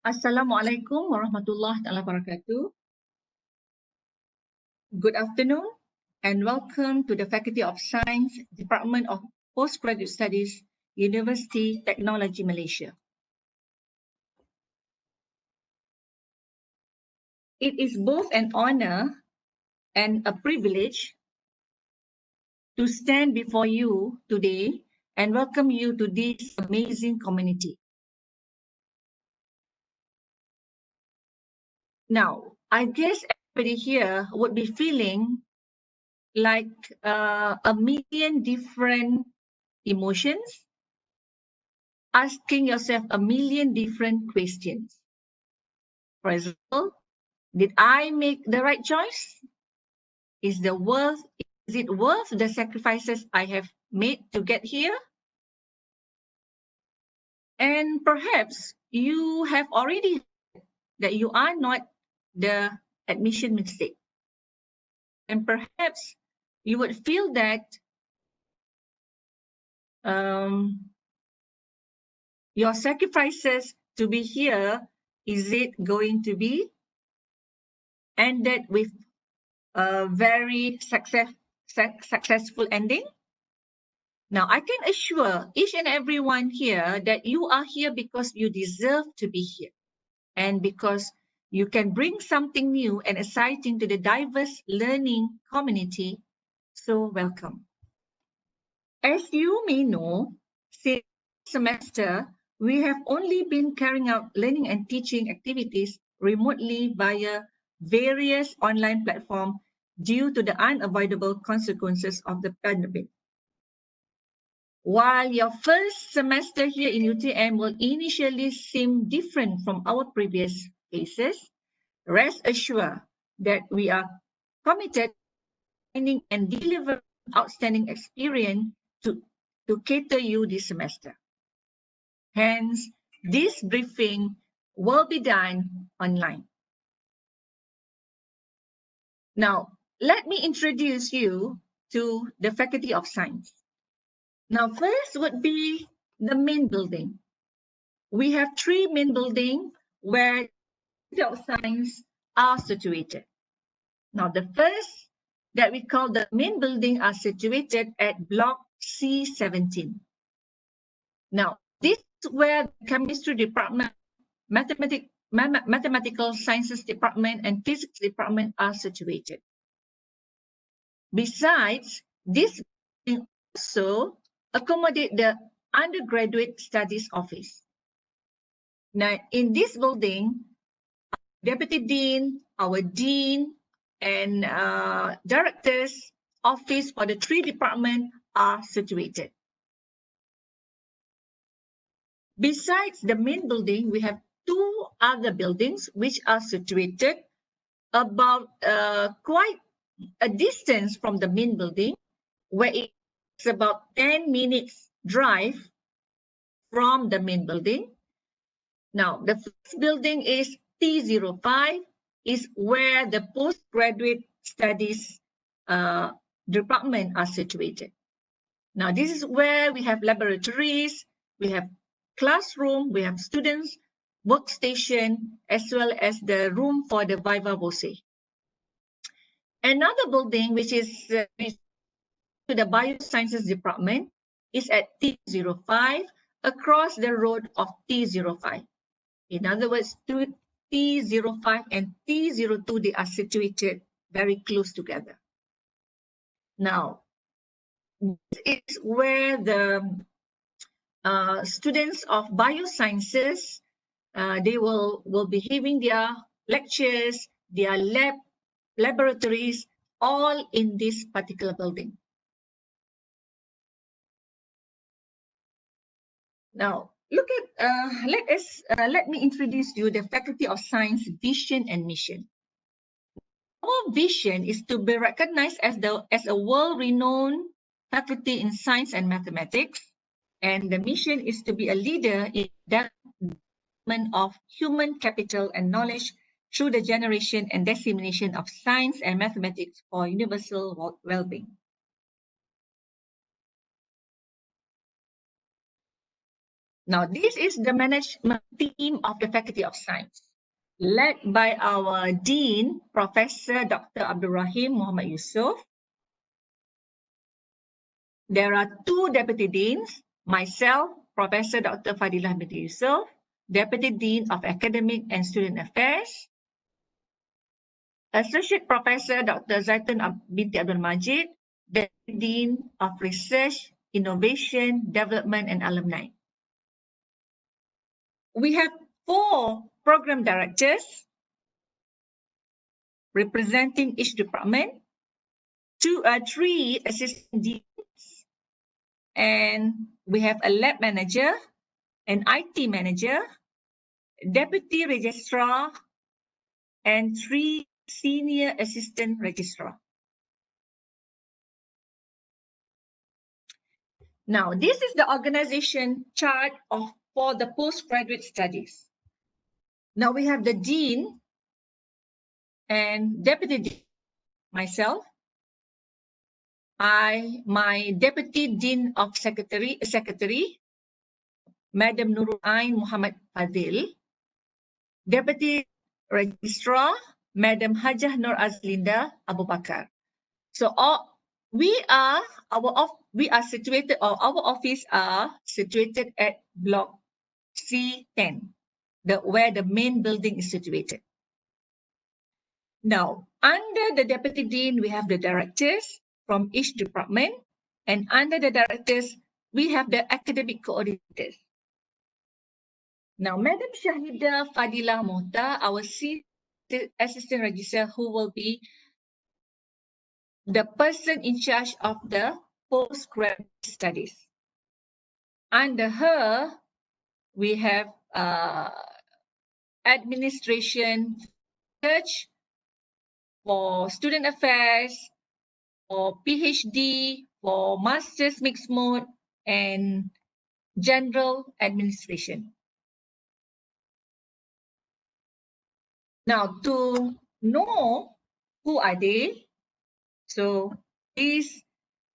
Assalamualaikum warahmatullahi wabarakatuh. Good afternoon and welcome to the Faculty of Science, Department of Postgraduate Studies, University Technology Malaysia. It is both an honor and a privilege to stand before you today and welcome you to this amazing community. Now, I guess everybody here would be feeling like a million different emotions, asking yourself a million different questions. For example, did I make the right choice? Is it worth the sacrifices I have made to get here? And perhaps you have already heard that you are not the admission mistake. And perhaps you would feel that your sacrifices to be here, is it going to be ended with a very successful ending? Now, I can assure each and everyone here that you are here because you deserve to be here and because you can bring something new and exciting to the diverse learning community. So welcome. As you may know, since semester, we have only been carrying out learning and teaching activities remotely via various online platforms due to the unavoidable consequences of the pandemic. While your first semester here in UTM will initially seem different from our previous cases, rest assured that we are committed to finding and delivering outstanding experience to cater you this semester. Hence, this briefing will be done online. Now, let me introduce you to the Faculty of Science. Now, first would be the main building. We have three main buildings where the Faculty of Science are situated. Now, the first that we call the main building are situated at block C17. Now, this is where the chemistry department, mathematical sciences department, and physics department are situated. Besides, this building also accommodate the undergraduate studies office. Now, in this building, Deputy Dean, our Dean, and Director's office for the three departments are situated. Besides the main building, we have two other buildings which are situated about quite a distance from the main building, where it's about 10 minutes drive from the main building. Now, the first building is T05, is where the postgraduate studies department are situated. Now, this is where we have laboratories, we have classroom, we have students, workstation, as well as the room for the viva voce. Another building which is to the biosciences department is at T05 across the road of T05. In other words, T05 and T02, they are situated very close together. Now, this is where the students of biosciences, they will be having their lectures, their laboratories, all in this particular building. Now, look at, let me introduce you the Faculty of Science vision and mission. Our vision is to be recognized as a world-renowned faculty in science and mathematics, and the mission is to be a leader in the development of human capital and knowledge through the generation and dissemination of science and mathematics for universal well-being. Now, this is the management team of the Faculty of Science, led by our Dean, Professor Dr. Abdul Rahim Muhammad Yusof. There are two Deputy Deans, myself, Professor Dr. Fadilah binti Yusof, Deputy Dean of Academic and Student Affairs, Associate Professor Dr. Zaitun binti Abdul Majid, Deputy Dean of Research, Innovation, Development and Alumni. We have 4 program directors representing each department, 3 assistant deans, and we have a lab manager, an IT manager, deputy registrar, and 3 senior assistant registrar. Now, this is the organization chart for the postgraduate studies. Now we have the dean and deputy dean, myself. My deputy dean of secretary, Madam Nurul Ain Muhammad Fadil. Deputy registrar, Madam Hajah Nur Azlinda Abu Bakar. So we are situated, or our office are situated at block C10, where the main building is situated. Now, under the deputy dean, we have the directors from each department, and under the directors, we have the academic coordinators. Now, Madam Shahida Fadilah Mohta, our senior assistant registrar, who will be the person in charge of the postgraduate studies. Under her, we have administration, research, for student affairs, for PhD, for master's mixed mode, and general administration. Now, to know who are they, so this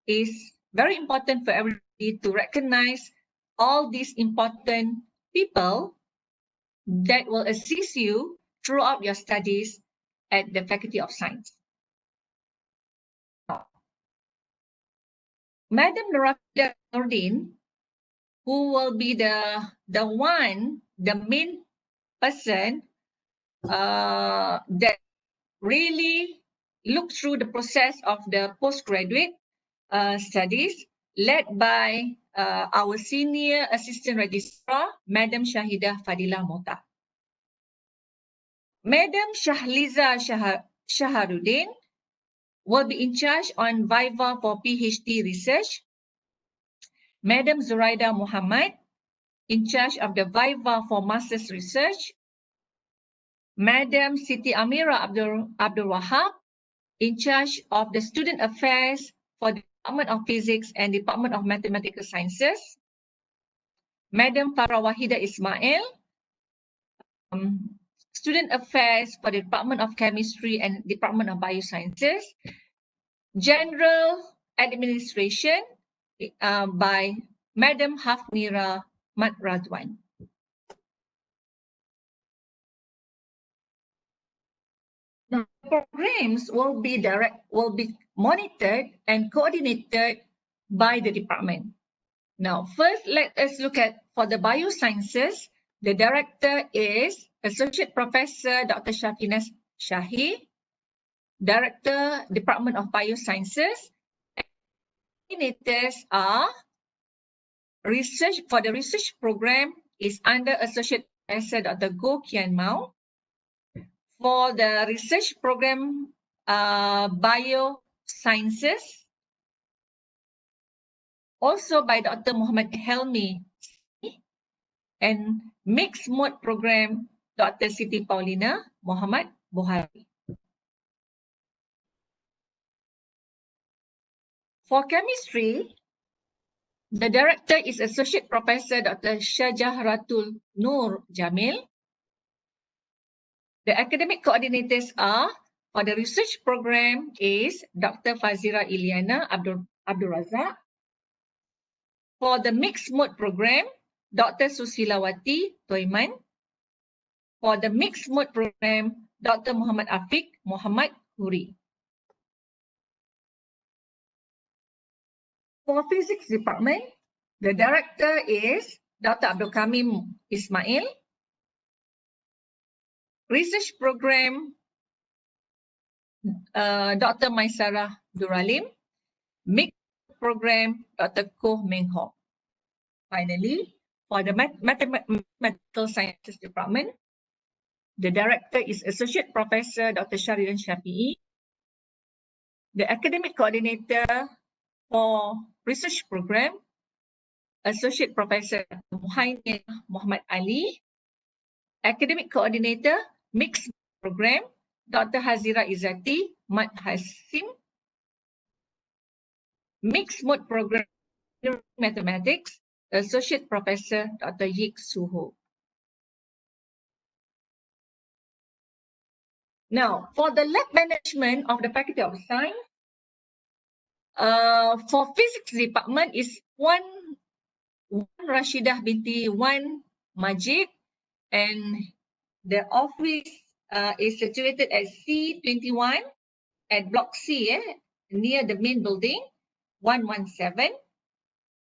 is very important for everybody to recognize all these important people that will assist you throughout your studies at the Faculty of Science. Madam Nurafida Nordin, who will be the main person that really look through the process of the postgraduate studies, led by our senior assistant registrar, Madam Shahidah Fadilah Mohta. Madam Shahliza Shaharuddin will be in charge on Viva for PhD research. Madam Zuraida Muhammad, in charge of the Viva for Master's Research. Madam Siti Amira Abdul Wahab, in charge of the Student Affairs for the Department of Physics and Department of Mathematical Sciences. Madam Farah Wahida Ismail, Student Affairs for the Department of Chemistry and Department of Biosciences. General Administration by Madam Hafnira Mat Radwan. Now, programs will be monitored and coordinated by the department. Now, first, let us look at for the biosciences. The director is Associate Professor Dr. Shafinas Shahi, Director, Department of Biosciences. Coordinators are research for the research program is under Associate Professor Dr. Goh Kian Mao. For the research program, biosciences, also by Dr. Muhammad Helmi, and mixed mode program, Dr. Siti Paulina Muhammad Buhari. For chemistry, the director is Associate Professor Dr. Shajahratul Nur Jamil. The academic coordinators are, for the research program is Dr. Fazira Iliana Abdul Razak. For the mixed mode program, Dr. Susilawati Toiman. For the mixed mode program, Dr. Muhammad Afiq Muhammad Huri. For physics department, the director is Dr. Abdul Kamim Ismail. Research program, Dr. Maisarah Duralim. Mixed program, Dr. Koh Meng Hock. Finally, for the mathematical sciences department, the director is Associate Professor Dr. Sharidan Shafi'i. The academic coordinator for research program, Associate Professor Muhaimin Muhammad Ali. Academic coordinator, mixed program, Dr. Hazira Izzati Mat Hasim. Mixed mode program, mathematics, Associate Professor Dr. Yik Suho. Now, for the lab management of the Faculty of Science, for physics department is one Rashidah binti Wan Majid, and the office is situated at C21 at Block C, near the main building, 117.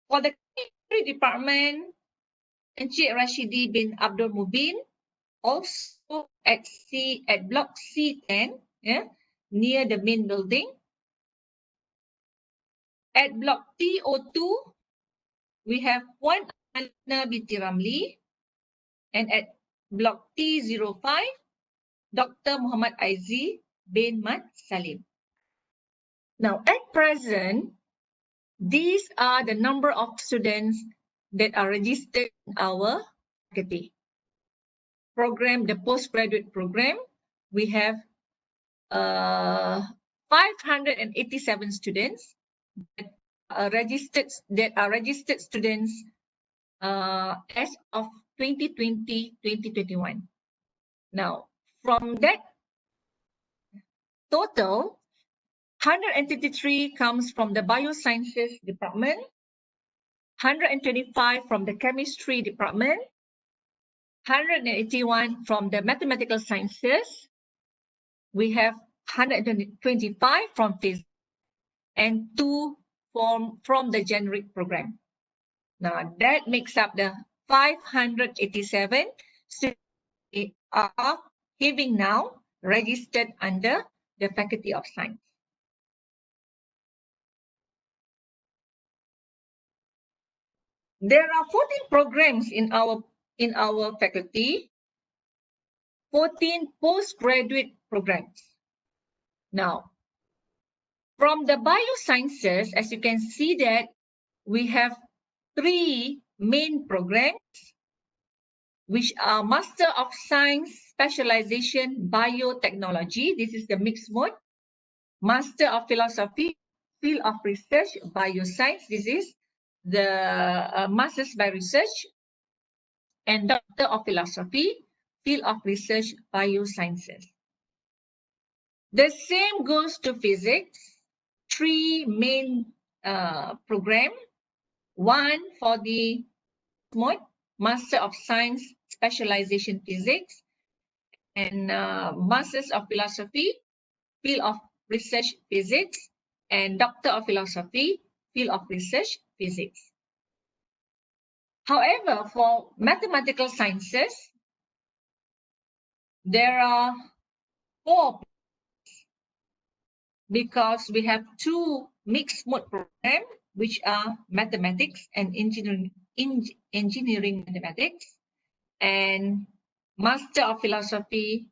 For the chemistry department, Encik Rashidi bin Abdul Mubin, also at Block C10, near the main building. At Block T02, we have one Alina binti Ramli, and at Block T05, Dr. Muhammad Aizi bin Mat Salim. Now, at present, these are the number of students that are registered in our faculty. Program, the postgraduate program, we have 587 students that are registered students as of 2020-2021. Now, from that total, 133 comes from the biosciences department, 125 from the chemistry department, 181 from the mathematical sciences. We have 125 from physics and 2 from the generic program. Now that makes up the 587 students are having now registered under the Faculty of Science. There are 14 programs in our faculty, 14 postgraduate programs. Now, from the biosciences, as you can see that we have 3 main programs, which are Master of Science Specialization Biotechnology. This is the mixed mode. Master of Philosophy, Field of Research, Bioscience. This is the Masters by Research. And Doctor of Philosophy, Field of Research, Biosciences. The same goes to physics. 3 main program. 1 for the mode, Master of Science Specialization Physics, and Masters of Philosophy, Field of Research Physics, and Doctor of Philosophy, Field of Research Physics. However, for mathematical sciences, there are 4 because we have 2 mixed mode programs, which are mathematics and engineering mathematics, and Master of Philosophy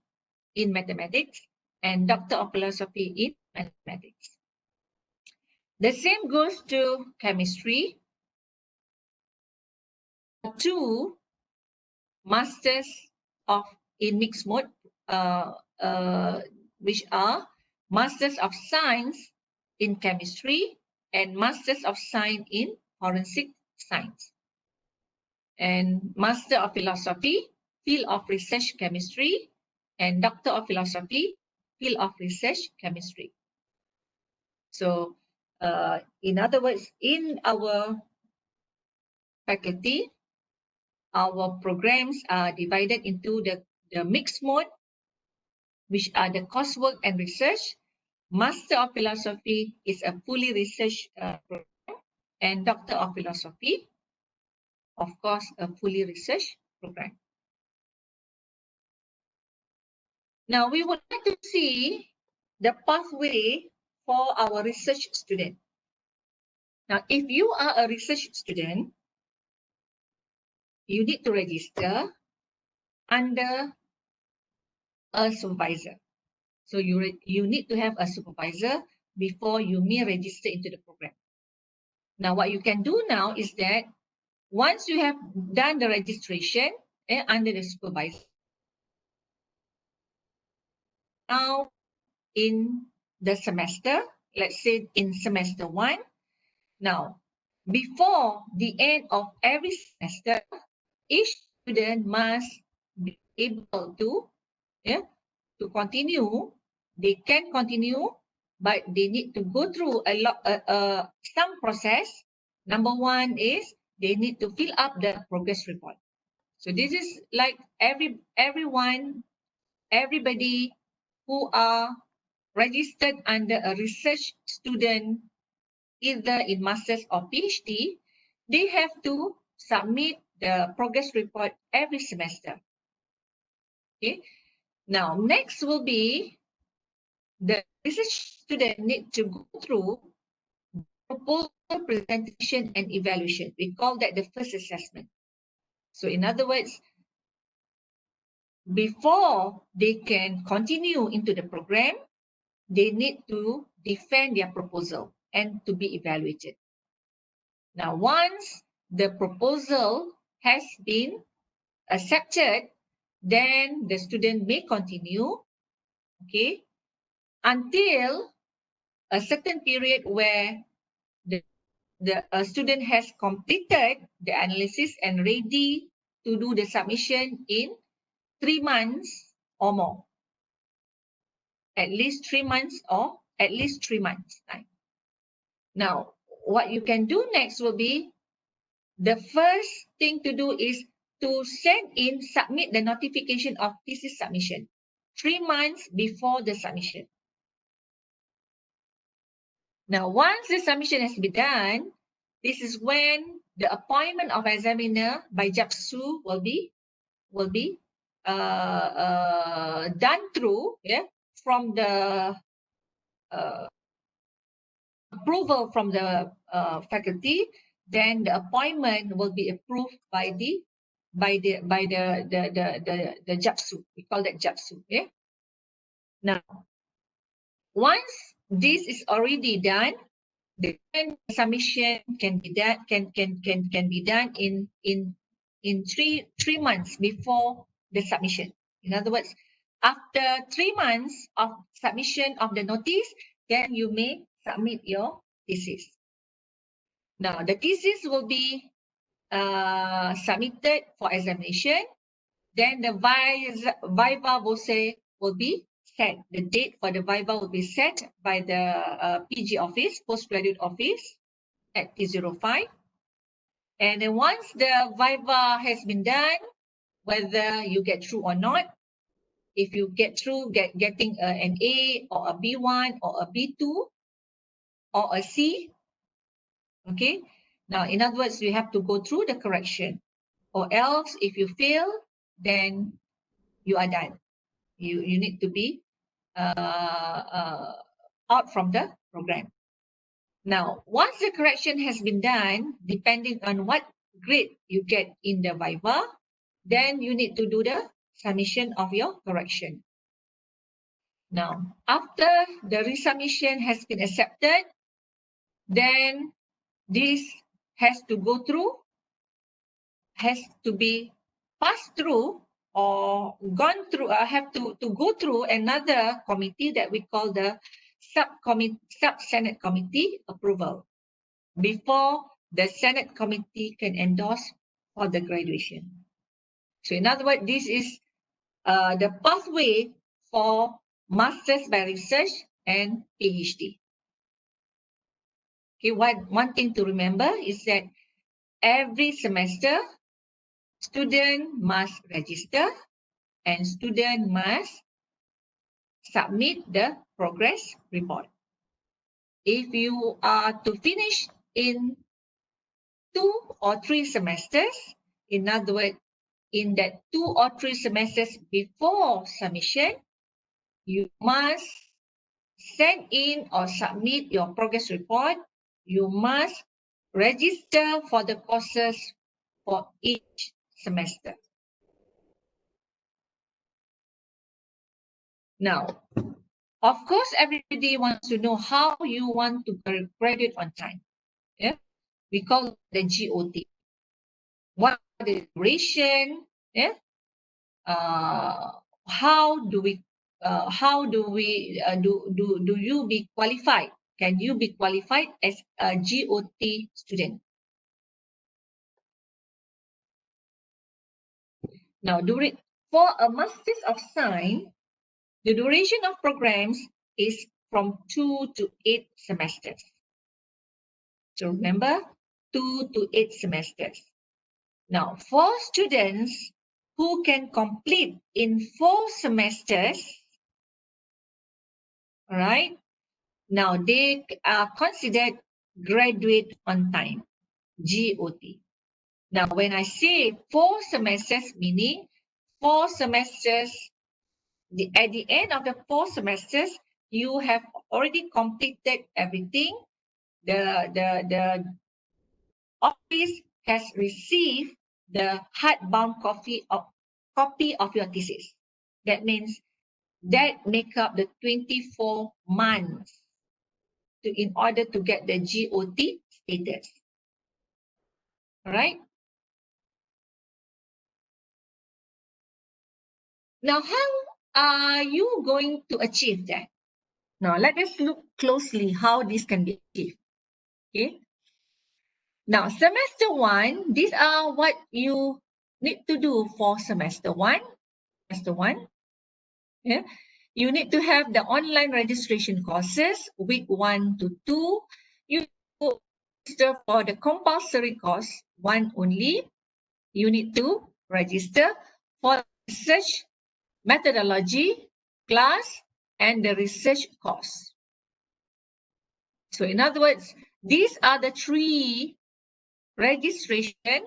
in Mathematics and Doctor of Philosophy in Mathematics. The same goes to chemistry. 2 Masters of in mixed mode, which are Masters of Science in Chemistry and Masters of Science in Forensic Science. And Master of Philosophy, Field of Research Chemistry, and Doctor of Philosophy, Field of Research Chemistry. So, in other words, in our faculty, our programs are divided into the mixed mode, which are the coursework and research. Master of Philosophy is a fully research program, and Doctor of Philosophy, of course, a fully research program. Now, we would like to see the pathway for our research student. Now, if you are a research student, you need to register under a supervisor. So you need to have a supervisor before you may register into the program. Now, what you can do now is that once you have done the registration under the supervisor, now in the semester, let's say in semester 1, now before the end of every semester, each student must be able to continue. They can continue, but they need to go through some process. Number one is they need to fill up the progress report. So this is like everybody who are registered under a research student, either in master's or PhD, they have to submit the progress report every semester. Okay. Now, next will be the research student need to go through proposal, presentation, and evaluation. We call that the first assessment. So in other words, before they can continue into the program, they need to defend their proposal and to be evaluated. Now, once the proposal has been accepted, then the student may continue, okay, until a certain period where the student has completed the analysis and ready to do the submission in 3 months or more. At least 3 months or at least 3 months time. Now, what you can do next will be, the first thing to do is to submit the notification of thesis submission 3 months before the submission. Now, once the submission has been done, this is when the appointment of examiner by JAPSU will be done through from the approval from the faculty. Then the appointment will be approved by the JAPSU. We call that JAPSU. Yeah. Now, once this is already done, the submission can be done in three months before the submission. In other words, after 3 months of submission of the notice, then you may submit your thesis. Now, the thesis will be submitted for examination. Then the viva voce will be set. The date for the viva will be set by the PG office, Postgraduate office at P05. And then once the viva has been done, whether you get through or not, if you get through getting an A or a B1 or a B2 or a C, okay. Now, in other words, you have to go through the correction, or else if you fail, then you are done. You need to be out from the program. Now, once the correction has been done, depending on what grade you get in the viva, then you need to do the submission of your correction. Now, after the resubmission has been accepted, then this has to go through, has to be passed through or gone through, have to go through another committee that we call the sub-Senate committee approval before the Senate committee can endorse for the graduation. So in other words, this is the pathway for Masters by Research and PhD. Okay, one thing to remember is that every semester student must register and student must submit the progress report. If you are to finish in 2 or 3 semesters, in other words, in that 2 or 3 semesters before submission, you must send in or submit your progress report. You must register for the courses for each semester. Now, of course, everybody wants to know how you want to graduate on time. Yeah, we call the GOT. What the duration? Yeah, how do we do you be qualified? Can you be qualified as a GOT student? Now, for a Masters of Science, the duration of programs is from 2 to 8 semesters. So remember, 2 to 8 semesters. Now, for students who can complete in 4 semesters, all right, now they are considered graduate on time, GOT. Now, when I say 4 semesters, meaning 4 semesters, at the end of the 4 semesters, you have already completed everything. The office has received the hardbound copy of your thesis. That means that make up the 24 months in order to get the GOT status. All right. Now, how are you going to achieve that? Now, let us look closely how this can be achieved. Okay. Now, semester 1, these are what you need to do for semester 1. Semester 1. Yeah. You need to have the online registration courses, week 1 to 2. You register for the compulsory course 1 only. You need to register for research methodology class and the research course. So in other words, these are the 3 registration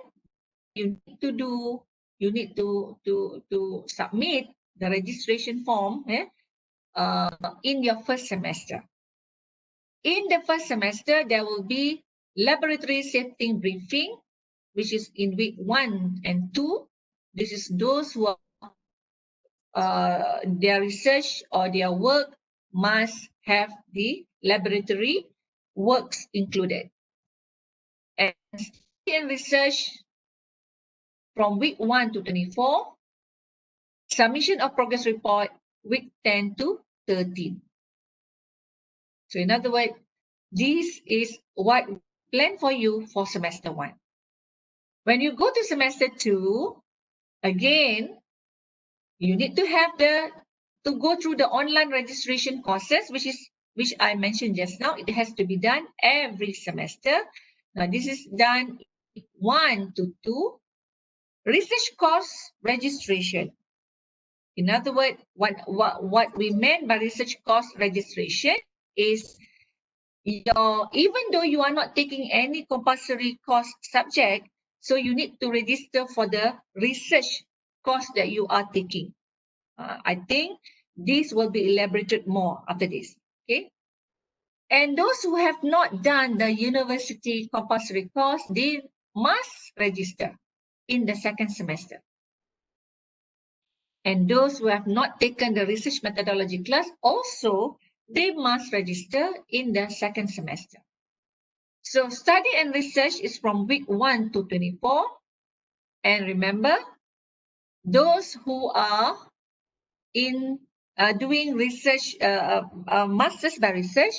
you need to do. You need to submit the registration form in your first semester. In the first semester, there will be laboratory safety briefing, which is in week 1 and 2. This is those who are, their research or their work must have the laboratory works included. And study and research from week 1 to 24, submission of progress report week 10 to 13. So in other words, this is what we plan for you for semester 1. When you go to semester 2, again, you need to have to go through the online registration courses, which I mentioned just now. It has to be done every semester. Now, this is done 1 to 2. Research course registration. In other words, what we meant by research course registration is even though you are not taking any compulsory course subject, so you need to register for the research course that you are taking. I think this will be elaborated more after this. Okay. And those who have not done the university compulsory course, they must register in the second semester. And those who have not taken the research methodology class, also, they must register in the second semester. So study and research is from week 1 to 24. And remember, those who are in doing research, masters by research,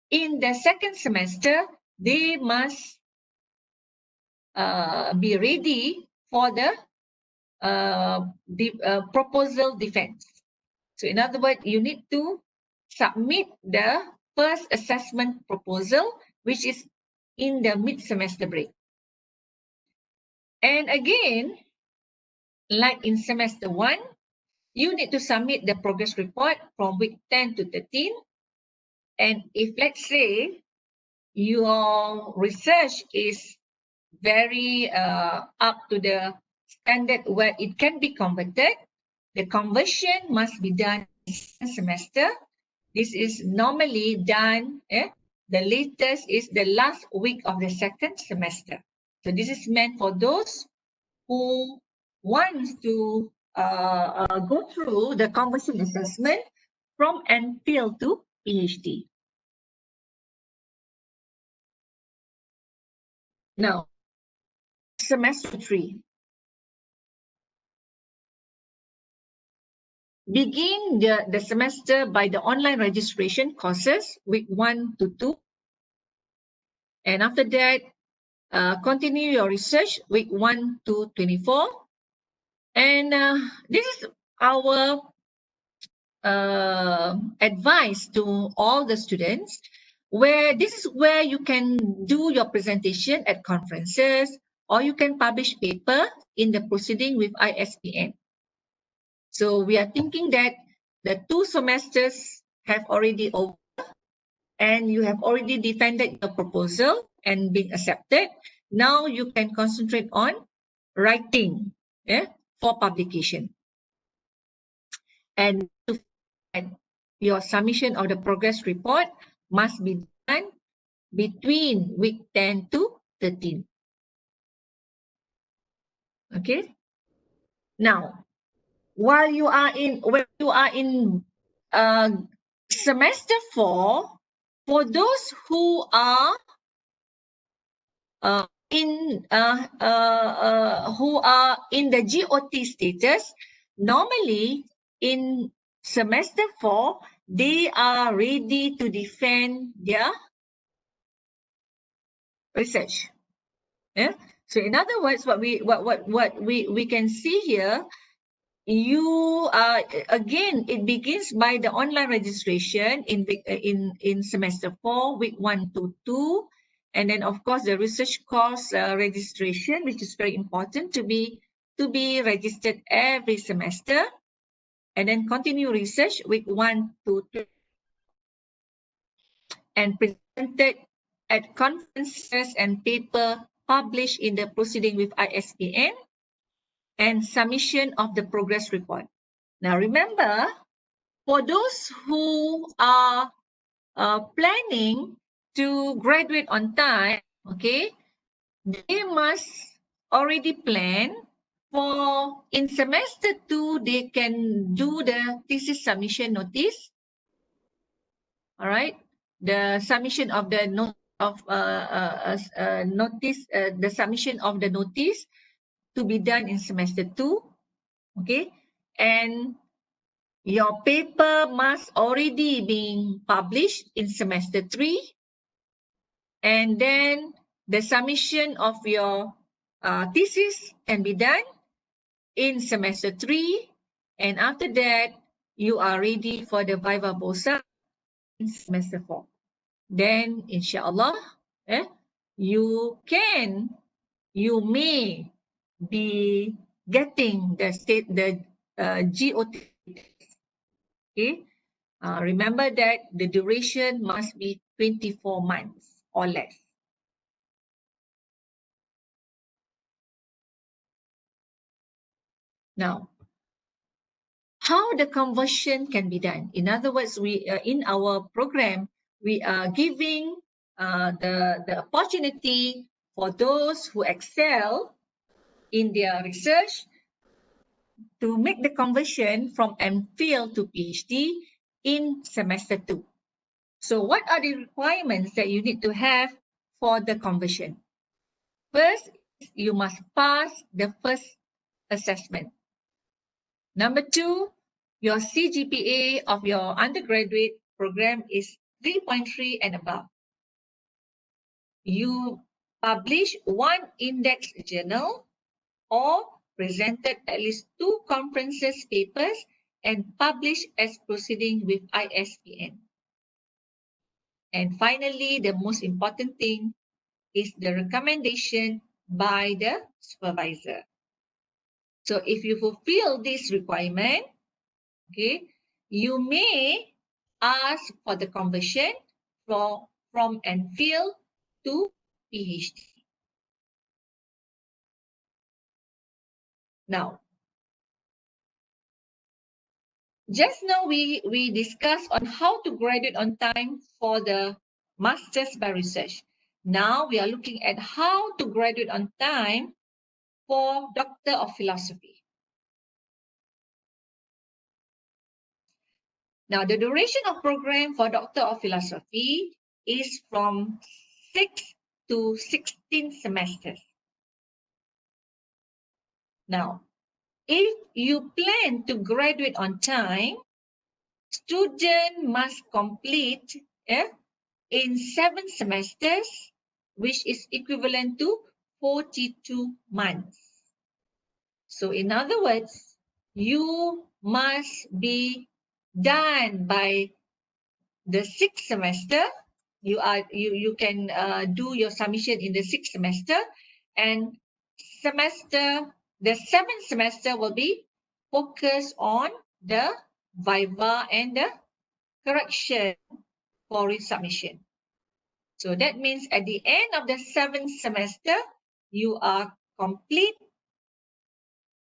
in the second semester, they must be ready for the proposal defense. So in other words, you need to submit the first assessment proposal, which is in the mid-semester break. And again, like in semester 1, you need to submit the progress report from week 10 to 13. And if, let's say, your research is very up to the standard where it can be converted, the conversion must be done in second semester. This is normally done, the latest is the last week of the second semester. So this is meant for those who wants to go through the conversion assessment from MPhil to PhD. Now, semester 3. Begin the semester by the online registration courses, week 1 to 2. And after that, continue your research, week 1 to 24. And this is our advice to all the students, where this is where you can do your presentation at conferences, or you can publish paper in the proceeding with ISPN. So we are thinking that the 2 semesters have already over and you have already defended your proposal and been accepted. Now you can concentrate on writing for publication. And your submission of the progress report must be done between week 10 to 13. Okay. Now, when you are in semester 4, for those who are in the GOT status, normally in semester 4, they are ready to defend their research. Yeah. So in other words, what we can see here, you again, it begins by the online registration in semester 4, week 1 to 2. And then, of course, the research course registration, which is very important to be registered every semester. And then continue research, week 1 to 2. And presented at conferences and paper published in the proceeding with ISPN. And submission of the progress report. Now, remember, for those who are planning to graduate on time, okay, they must already plan for in semester 2, they can do the thesis submission notice. All right, the submission of the the submission of the notice to be done in semester 2. Okay, and your paper must already be published in semester 3. And then the submission of your thesis can be done in semester 3. And after that, you are ready for the Viva Bosa in semester 4. Then, inshallah, you may be getting the GOT. Okay. Remember that the duration must be 24 months or less. Now, how the conversion can be done? In other words, we in our program, we are giving the opportunity for those who excel in their research to make the conversion from MPhil to PhD in semester 2. So what are the requirements that you need to have for the conversion? First, you must pass the first assessment. Number 2, your CGPA of your undergraduate program is 3.3 and above. You publish 1 index journal or presented at least 2 conferences papers and published as proceeding with ISPN. And finally, the most important thing is the recommendation by the supervisor. So if you fulfill this requirement, okay, you may ask for the conversion from MPhil to PhD. Now, just now we discussed on how to graduate on time for the Masters by Research. Now we are looking at how to graduate on time for Doctor of Philosophy. Now, the duration of program for Doctor of Philosophy is from 6 to 16 semesters. Now, if you plan to graduate on time, student must complete in 7 semesters, which is equivalent to 42 months. So in other words, you must be done by the 6th semester. You can do your submission in the 6th semester, and the 7th semester will be focused on the viva and the correction for resubmission. So that means at the end of the 7th semester, you are complete.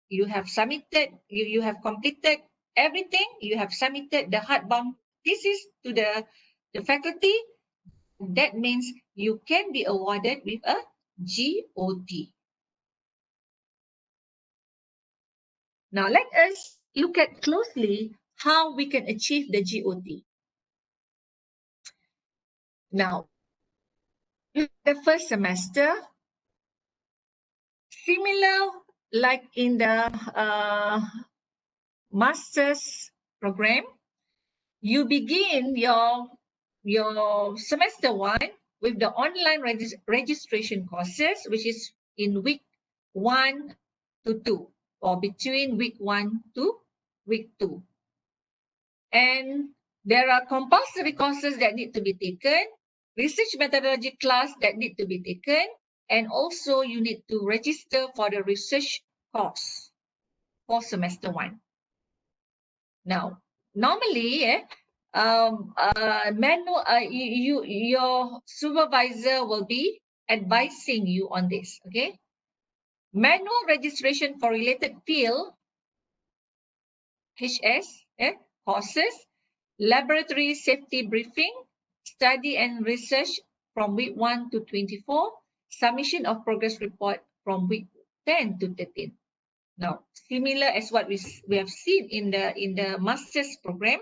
You have submitted, you have completed everything. You have submitted the hardbound thesis to the faculty. That means you can be awarded with a GOT. Now let us look at closely how we can achieve the GOT. Now, in the first semester, similar like in the master's program, you begin your semester 1 with the online registration courses, which is in week 1 to 2, or between week 1 to week 2. And there are compulsory courses that need to be taken, research methodology class that need to be taken, and also you need to register for the research course for semester 1. Now, normally, your supervisor will be advising you on this, okay? Manual registration for related field, HS, courses, laboratory safety briefing, study and research from week 1 to 24, submission of progress report from week 10 to 13. Now, similar as what we have seen in the master's program,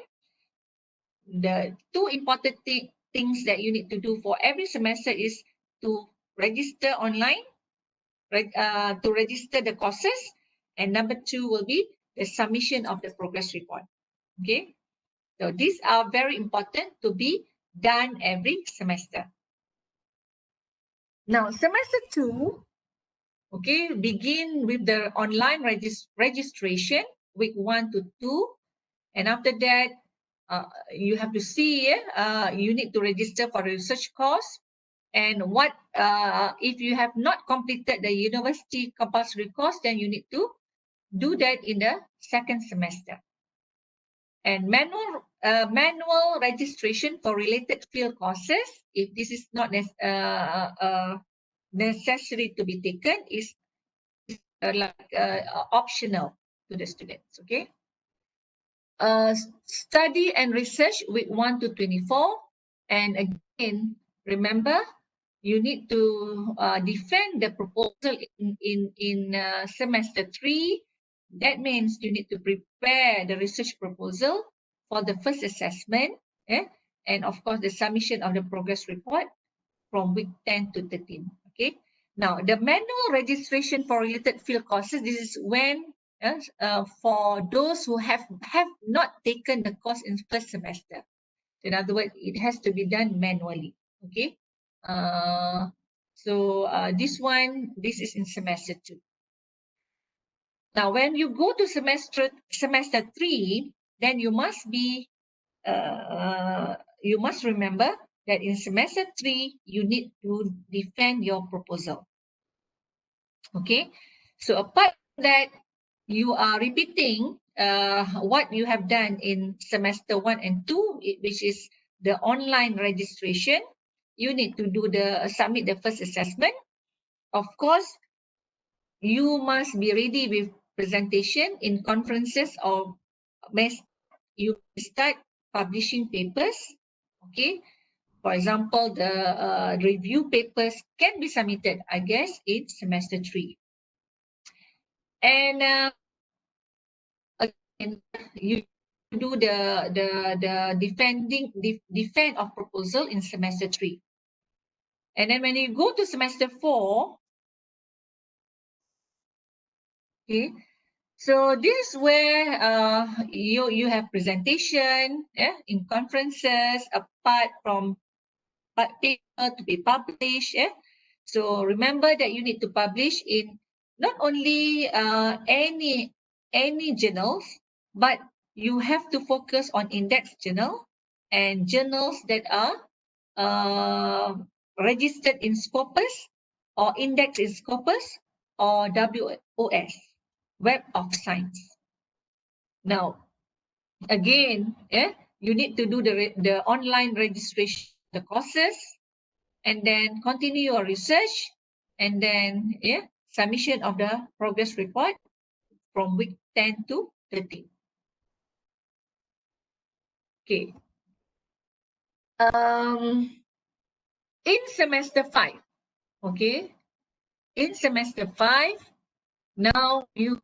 the two important things that you need to do for every semester is to register online, to register the courses, and number 2 will be the submission of the progress report. Okay, so these are very important to be done every semester. Now, semester 2, okay, begin with the online registration, week 1 to 2, and after that, you have to see, you need to register for the research course. And what if you have not completed the university compulsory course, then you need to do that in the 2nd semester. And manual registration for related field courses, if this is not necessary to be taken, is optional to the students. Okay. Study and research week 1 to 24, and again, remember, you need to defend the proposal in semester 3. That means you need to prepare the research proposal for the first assessment, and of course the submission of the progress report from week 10 to 13. Okay. Now, the manual registration for related field courses, this is when for those who have not taken the course in first semester. In other words, it has to be done manually. Okay. This is in semester 2. Now, when you go to semester 3, then you must remember that in semester 3 you need to defend your proposal. Okay, so apart from that, you are repeating what you have done in semester 1 and 2, which is the online registration. You need to do the submit the first assessment. Of course, you must be ready with presentation in conferences or you start publishing papers. Okay, for example, the review papers can be submitted, I guess, in semester 3. And again, you do the defend of proposal in semester 3. And then when you go to semester 4, okay, so this is where you have presentation in conferences apart from paper to be published. So remember that you need to publish in not only any journals, but you have to focus on index journal and journals that are registered in Scopus or index in Scopus or WOS, Web of Science. Now, again, you need to do the online registration of the courses, and then continue your research, and then submission of the progress report from week 10 to 13. Okay. In semester 5, okay, in semester 5, now you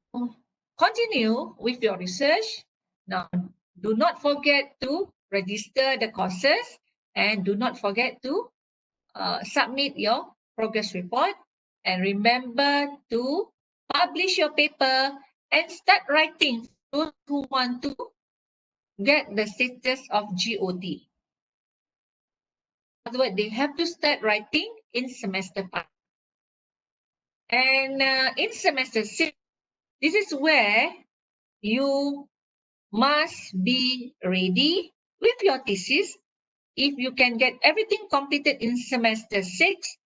continue with your research. Now, do not forget to register the courses, and do not forget to submit your progress report, and remember to publish your paper and start writing for those who want to get the status of GOT. In other words, they have to start writing in semester 5. And in semester 6, this is where you must be ready with your thesis. If you can get everything completed in semester 6,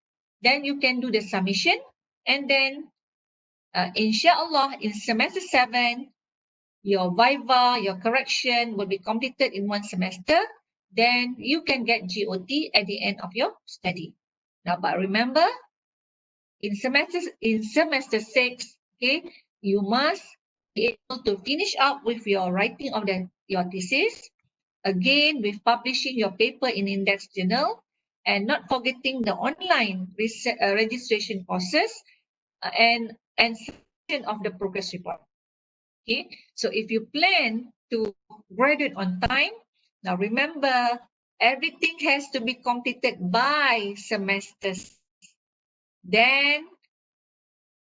then you can do the submission, and then inshallah in semester 7, your viva, your correction will be completed in one semester. Then you can get GOT at the end of your study. Now, but remember, in semester 6, okay, you must be able to finish up with your writing of your thesis. Again, with publishing your paper in index journal, and not forgetting the online registration courses and submission of the progress report. Okay, so if you plan to graduate on time, now remember, everything has to be completed by semesters. Then,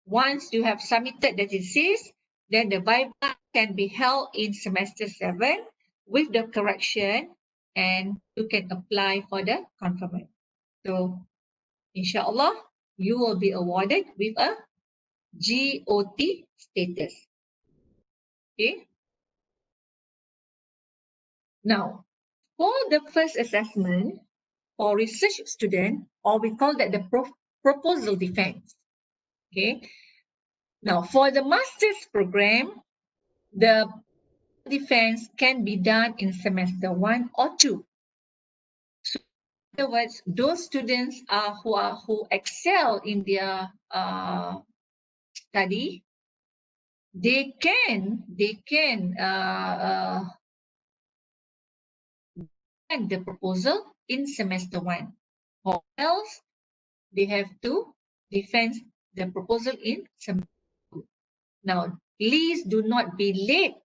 once you have submitted the thesis, then the viva can be held in semester 7 with the correction, and you can apply for the conferment. So, inshallah, you will be awarded with a GOT status. Okay. Now, for the first assessment for research student, or we call that the proposal defense. Okay. Now, for the master's program, the defense can be done in semester 1 or 2. So, in other words, those students who excel in their study, they can defend the proposal in semester 1, or else they have to defend the proposal in semester 2. Now, please do not be late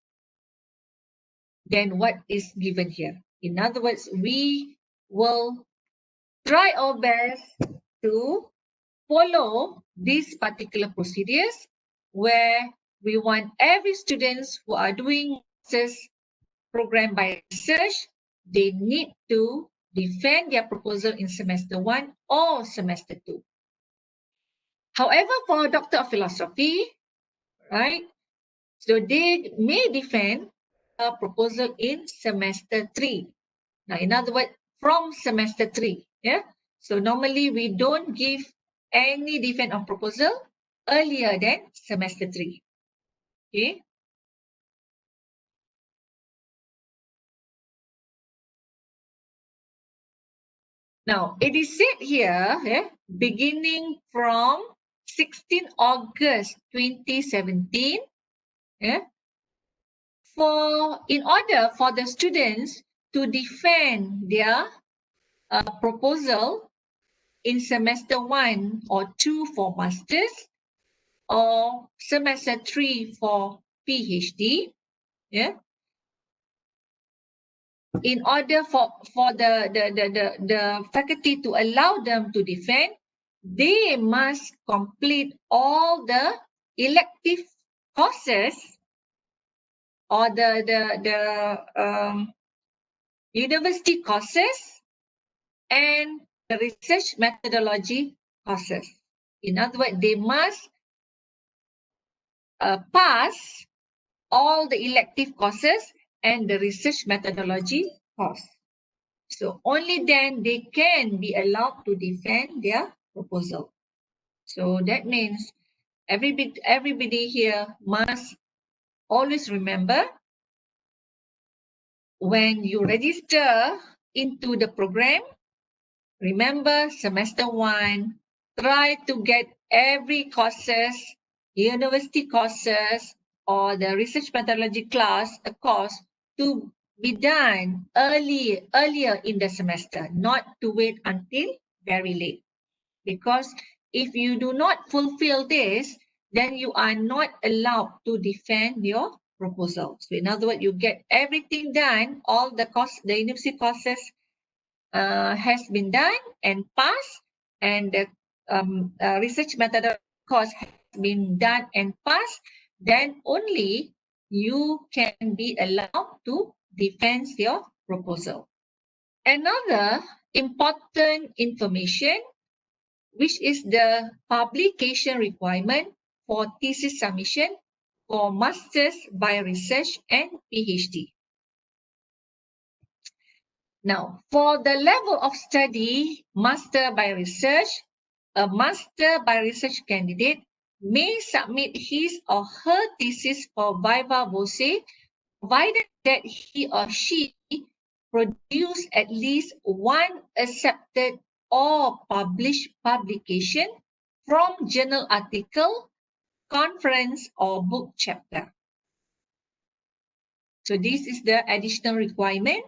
than what is given here. In other words, we will try our best to follow these particular procedures, where we want every students who are doing master's program by research, they need to defend their proposal in semester 1 or semester 2. However, for a Doctor of Philosophy, right, so they may defend a proposal in semester 3. Now, in other words, from semester 3, yeah. So normally we don't give any defense of proposal earlier than semester 3. Okay. Now, it is said here, beginning from 16 August 2017, in order for the students to defend their proposal in semester 1 or 2 for masters or semester 3 for PhD, in order for the faculty to allow them to defend, they must complete all the elective courses or the university courses and the research methodology courses. In other words, they must pass all the elective courses and the research methodology course. So only then they can be allowed to defend their proposal. So that means everybody here must always remember, when you register into the program, remember semester 1, try to get every courses, university courses or the research methodology class, a course to be done earlier in the semester, not to wait until very late. Because if you do not fulfill this, then you are not allowed to defend your proposal. So in other words, you get everything done, all the university courses has been done and passed, and the research methodology course has been done and passed, then only you can be allowed to defend your proposal. Another important information, which is the publication requirement for thesis submission for Masters by Research and PhD. Now, for the level of study Master by Research, a Master by Research candidate may submit his or her thesis for viva voce, provided that he or she produce at least one accepted or published publication from journal article, conference, or book chapter. So this is the additional requirement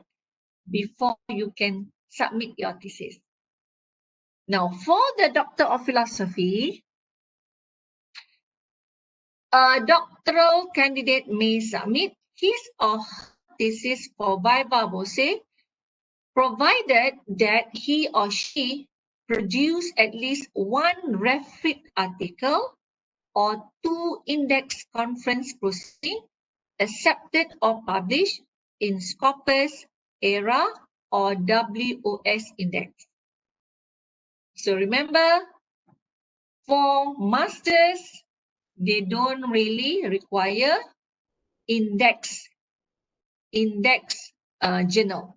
before you can submit your thesis. Now, for the Doctor of Philosophy, a doctoral candidate may submit his or her thesis for viva voce, provided that he or she produce at least one referred article or 2 index conference proceedings accepted or published in Scopus, ERA, or WOS index. So remember, for masters, they don't really require index journal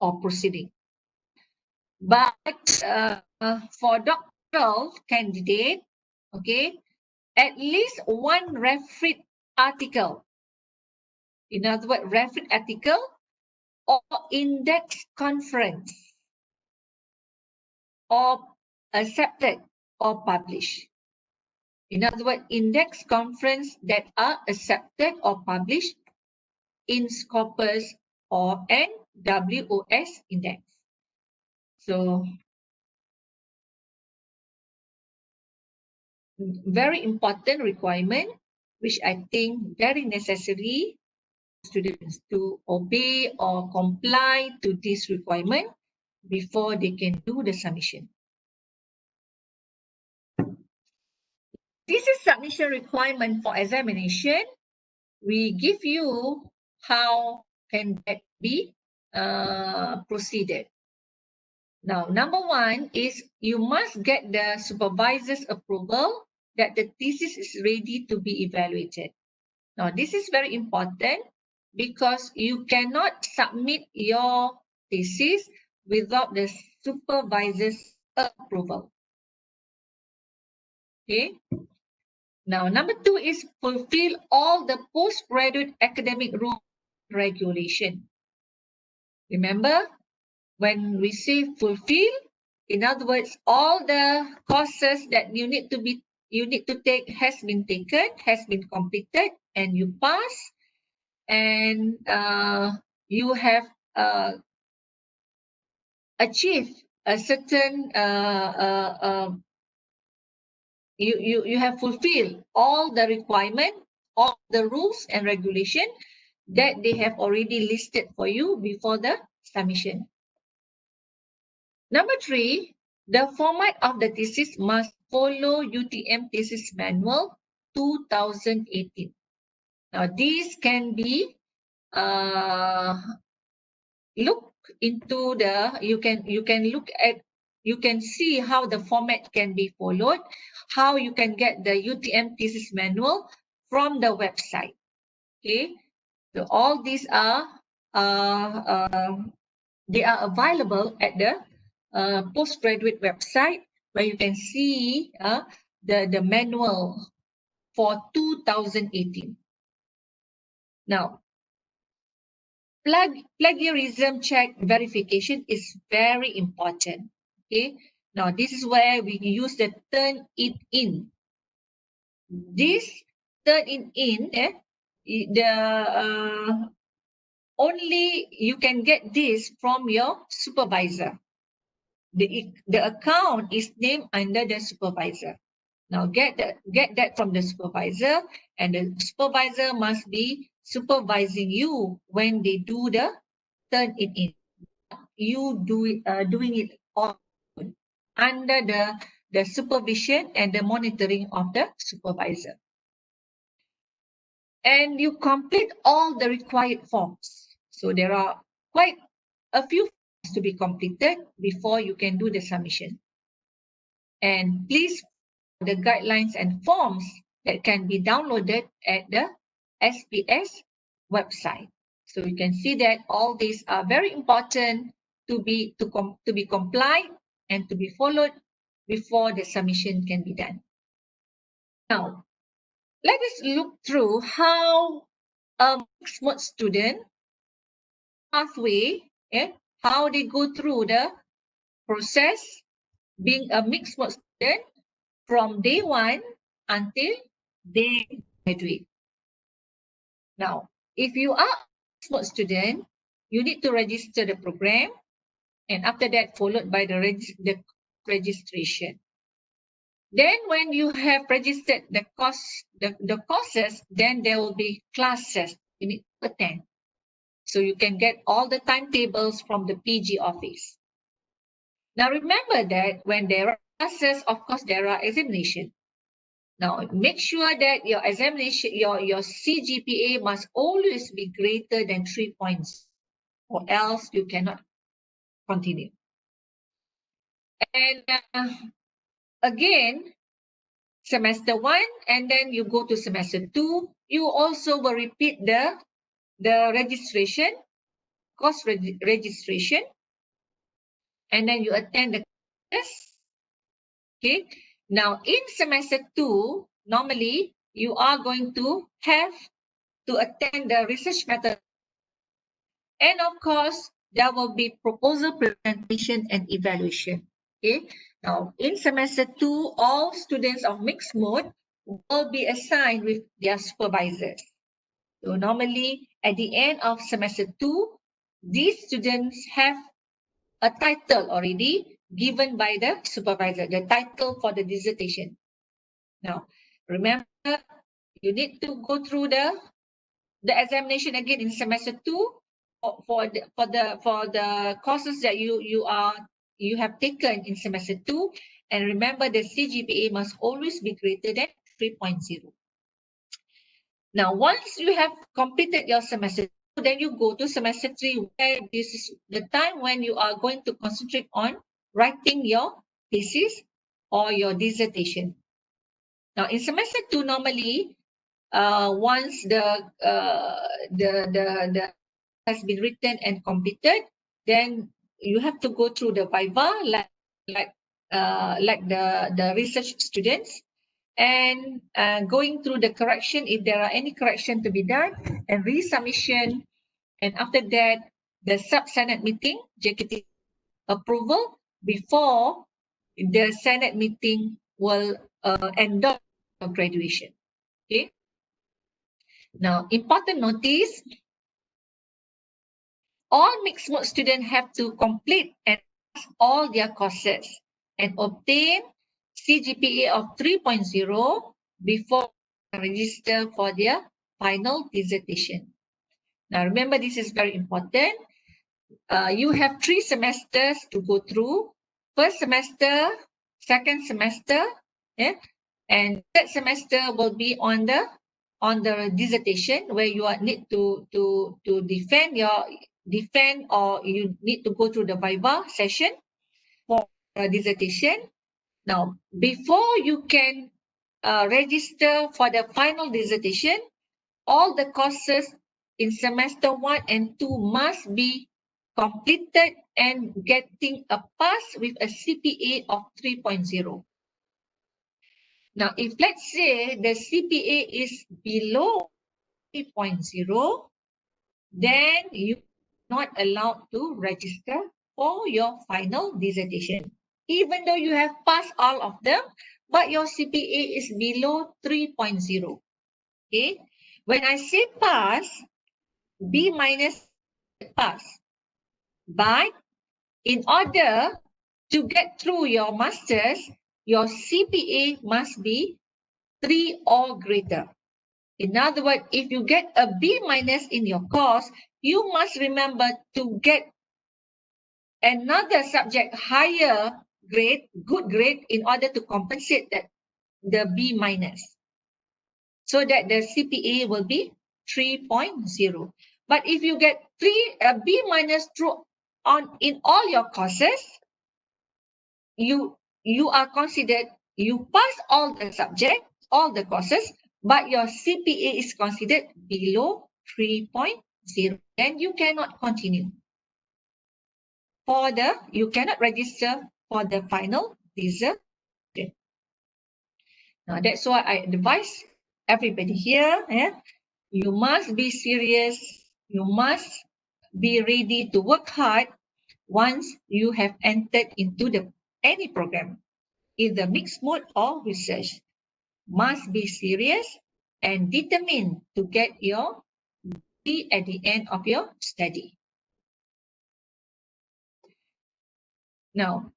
or proceeding. But for doctoral candidate, okay, at least one referred article, in other words, referred article or index conference, or accepted or published. In other words, index conference that are accepted or published in Scopus or WOS index. So very important requirement, which I think very necessary for students to obey or comply to this requirement before they can do the submission. This is submission requirement for examination. We give you how can that be proceeded. Now, number 1 is you must get the supervisor's approval that the thesis is ready to be evaluated. Now, this is very important because you cannot submit your thesis without the supervisor's approval. Okay. Now, number 2 is fulfill all the postgraduate academic rules and regulation. Remember, when we say fulfill, in other words, all the courses that you need to take has been taken, has been completed, and you pass, and you have achieved a certain you have fulfilled all the requirement, all the rules and regulation that they have already listed for you before the submission. Number 3, the format of the thesis must follow UTM Thesis Manual 2018. Now, these can be look into the you can look at you can see how the format can be followed, how you can get the UTM Thesis Manual from the website. Okay, so all these are they are available at the postgraduate website, where you can see the manual for 2018. Now, plagiarism check verification is very important. Okay, now this is where we use the turn it in. This turn it in, only you can get this from your supervisor. The account is named under the supervisor. Now get that from the supervisor, and the supervisor must be supervising you when they do the turn it in. You doing it all under the supervision and the monitoring of the supervisor. And you complete all the required forms. So there are quite a few forms to be completed before you can do the submission. And please follow the guidelines and forms that can be downloaded at the SPS website. So you can see that all these are very important to be complied and to be followed before the submission can be done. Now, let us look through how a mixed mode student pathway, how they go through the process being a mixed mode student from day 1 until they graduate. Now, if you are a mixed mode student, you need to register the program, and after that followed by the registration. Then when you have registered the courses, then there will be classes you need to attend. So you can get all the timetables from the PG office. Now remember that when there are classes, of course, there are examinations. Now make sure that your examination, your CGPA must always be greater than 3 points, or else you cannot continue. And again, semester 1, and then you go to semester 2, you also will repeat the registration, course registration, and then you attend the class. Okay, now in semester 2, normally you are going to have to attend the research method, and of course there will be proposal presentation and evaluation. Okay, now in semester 2, all students of mixed mode will be assigned with their supervisors. So normally at the end of semester 2, these students have a title already given by the supervisor, the title for the dissertation. Now, remember, you need to go through the examination again in semester 2 for the courses that you have taken in semester 2, and remember the CGPA must always be greater than 3.0. Now, once you have completed your semester 2, then you go to semester 3, where this is the time when you are going to concentrate on writing your thesis or your dissertation. Now, in semester 2, normally, once the has been written and completed, then you have to go through the viva like the research students, and going through the correction if there are any correction to be done, and resubmission. And after that, the sub-Senate meeting, JKT approval before the Senate meeting will endorse your graduation. Okay. Now, important notice, all mixed mode students have to complete and pass all their courses and obtain CGPA of 3.0 before they register for their final dissertation. Now, remember, this is very important. You have 3 semesters to go through. First semester, second semester, yeah, and third semester will be on the dissertation, where you are need to defend or you need to go through the viva session for dissertation. Now, before you can register for the final dissertation, all the courses in semester 1 and 2 must be completed and getting a pass with a CPA of 3.0. Now, if let's say the CPA is below 3.0, then you are not allowed to register for your final dissertation. Even though you have passed all of them, but your CPA is below 3.0. Okay. When I say pass, B minus pass. But in order to get through your master's, your CPA must be 3 or greater. In other words, if you get a B minus in your course, you must remember to get another subject higher grade, good grade, in order to compensate that the B minus, so that the CPA will be 3.0. But if you get a B minus in all your courses, you are considered, you pass all the subjects, all the courses, but your CPA is considered below 3.0. Then you cannot continue. You cannot register for the final dissertation. Now that's why I advise everybody here, you must be serious. You must be ready to work hard once you have entered into any program, either mixed mode or research. Must be serious and determined to get your degree at the end of your study. Now,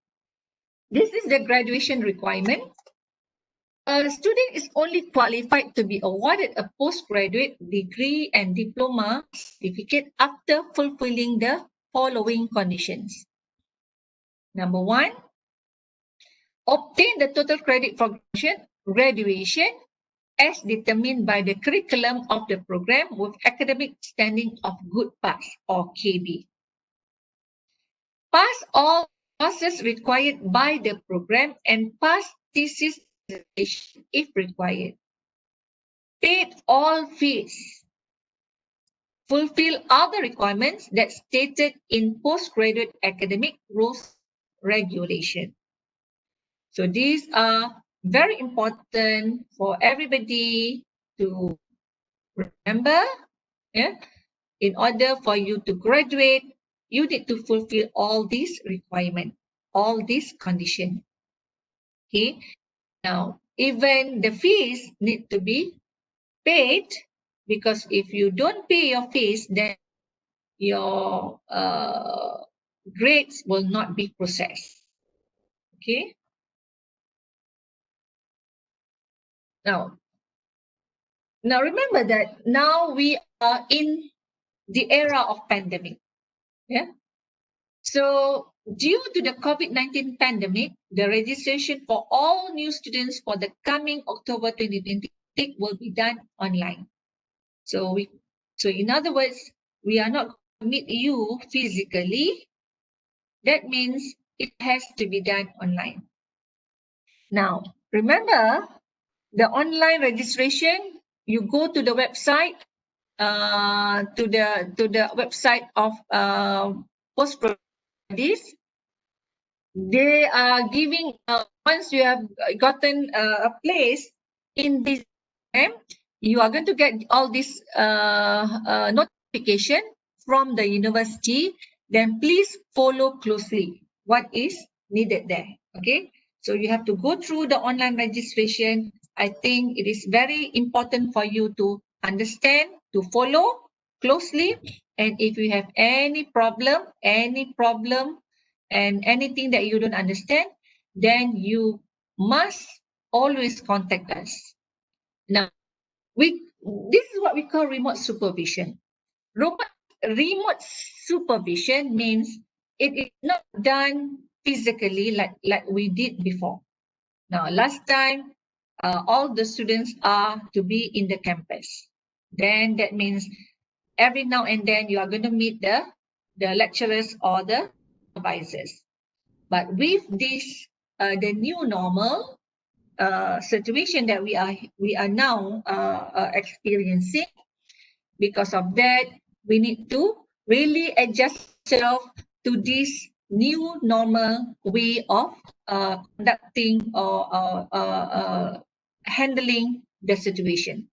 this is the graduation requirement. A student is only qualified to be awarded a postgraduate degree and diploma certificate after fulfilling the following conditions. Number 1, obtain the total credit for graduation as determined by the curriculum of the program with academic standing of good pass or KB. Pass all courses required by the program and pass thesis if required. Paid all fees. Fulfill other requirements that stated in postgraduate academic rules regulation. So these are very important for everybody to remember. Yeah? In order for you to graduate, you need to fulfill all these requirements, all these conditions. Okay. Now, even the fees need to be paid, because if you don't pay your fees, then your grades will not be processed. Okay. Now remember that now we are in the era of pandemic. Yeah. So due to the COVID-19 pandemic, the registration for all new students for the coming October 2020 will be done online. So in other words, we are not going to meet you physically. That means it has to be done online. Now, remember the online registration, you go to the website, to the website of Postgraduate. They are giving, once you have gotten a place, in this time, you are going to get all this notification from the university. Then please follow closely what is needed there. Okay, so you have to go through the online registration. I think it is very important for you to understand, to follow closely, and if you have any problem, and anything that you don't understand, then you must always contact us. Now, this is what we call remote supervision. Remote supervision means it is not done physically like we did before. Now, last time, all the students are to be in the campus. Then that means every now and then you are going to meet the lecturers or the supervisors. But with this, the new normal situation that we are now experiencing, because of that, we need to really adjust ourselves to this new normal way of conducting or handling the situation.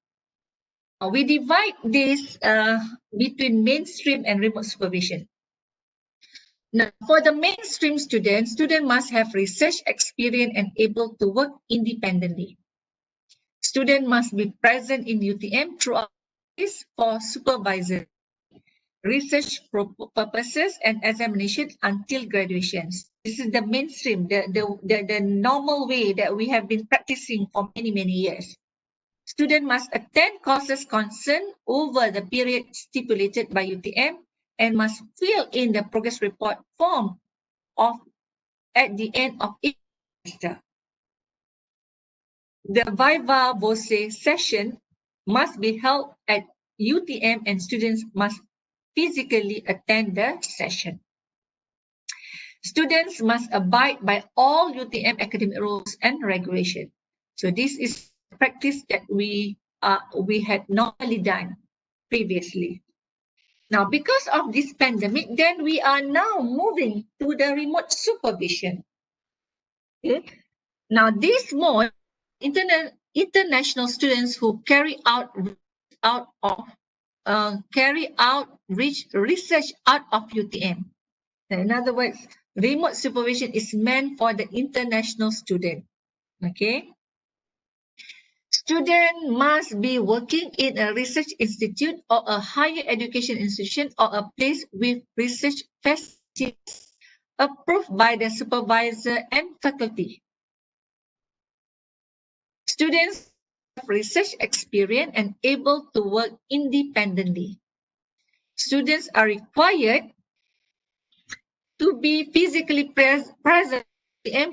We divide this between mainstream and remote supervision. Now, for the mainstream students must have research experience and able to work independently. Student must be present in UTM throughout this for supervisory, research purposes, and examination until graduation. This is the mainstream, the normal way that we have been practicing for many, many years. Student must attend courses concerned over the period stipulated by UTM and must fill in the progress report form at the end of each semester. The viva voce session must be held at UTM and students must physically attend the session. Students must abide by all UTM academic rules and regulations. So this is practice that we had normally done previously. Now, because of this pandemic, then we are now moving to the remote supervision. Okay. Now, this mode, international students who carry out research out of UTM. In other words, remote supervision is meant for the international student. Okay. Student must be working in a research institute or a higher education institution or a place with research facilities approved by the supervisor and faculty. Students have research experience and able to work independently. Students are required to be physically present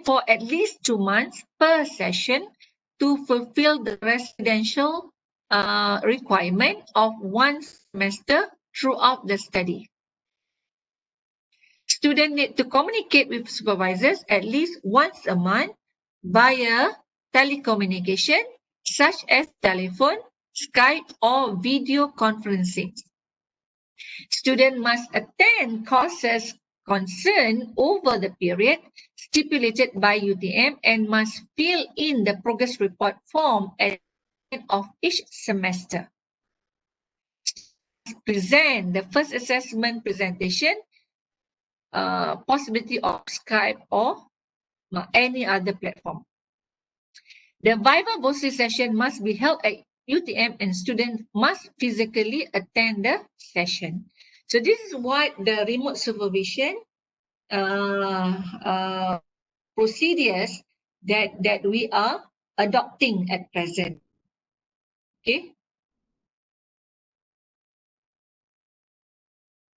for at least 2 months per session to fulfill the residential requirement of 1 semester throughout the study. Students need to communicate with supervisors at least once a month via telecommunication, such as telephone, Skype, or video conferencing. Students must attend courses concerned over the period stipulated by UTM and must fill in the progress report form at the end of each semester. Present the first assessment presentation, possibility of Skype or any other platform. The viva voce session must be held at UTM and students must physically attend the session. So this is what the remote supervision procedures that we are adopting at present. Okay.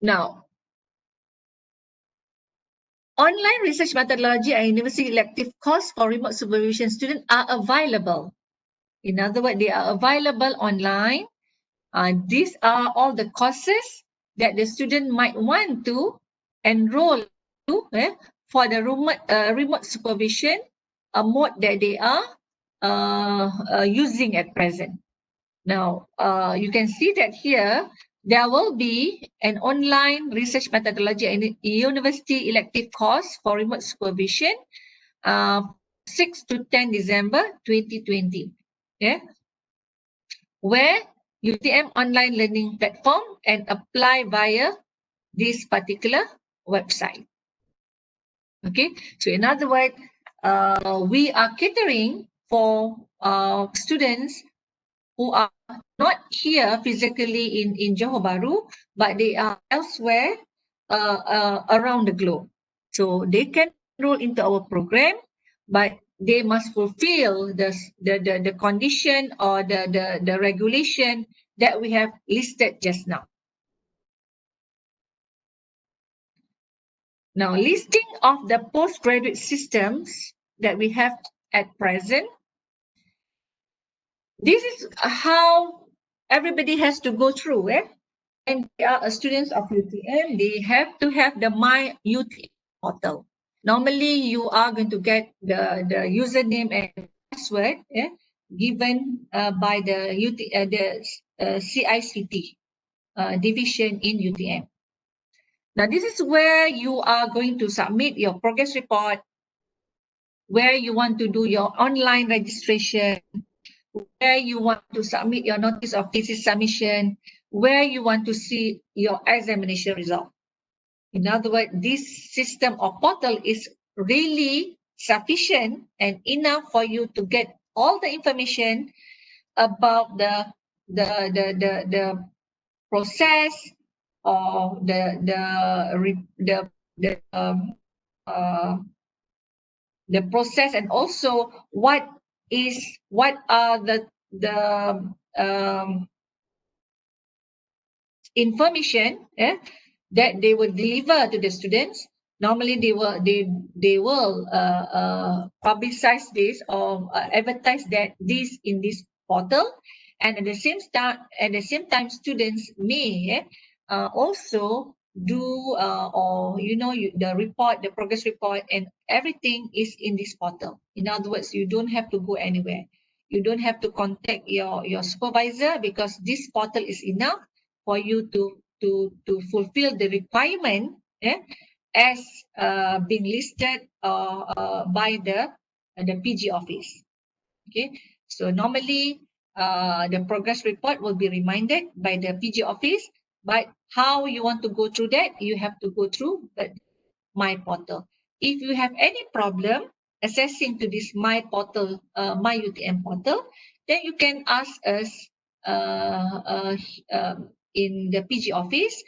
Now, online research methodology and university elective course for remote supervision students are available. In other words, they are available online. These are all the courses that the student might want to enroll to for the remote supervision mode that they are using at present. Now, you can see that here, there will be an online research methodology and university elective course for remote supervision 6 to 10 December 2020. where UTM online learning platform and apply via this particular website. Okay, so in other words, we are catering for students who are not here physically in Johor Bahru, but they are elsewhere around the globe. So they can enroll into our program, but they must fulfill the condition or the regulation that we have listed just now. Now, listing of the postgraduate systems that we have at present. This is how everybody has to go through. And they are students of UTM, they have to have the My UTM portal. Normally, you are going to get the username and password given by the CICT division in UTM. Now, this is where you are going to submit your progress report, where you want to do your online registration, where you want to submit your notice of thesis submission, where you want to see your examination result. In other words, this system or portal is really sufficient and enough for you to get all the information about the process or the process, and also what are the information that they will deliver to the students. Normally, they will publicize this or advertise that this in this portal, and at the same time, students may also do the progress report, and everything is in this portal. In other words, you don't have to go anywhere. You don't have to contact your supervisor, because this portal is enough for you to fulfill the requirement as being listed by the PG office. Okay, so normally the progress report will be reminded by the PG office, but how you want to go through that, you have to go through the My portal. If you have any problem accessing to this My portal, My UTM portal, then you can ask us in the PG office.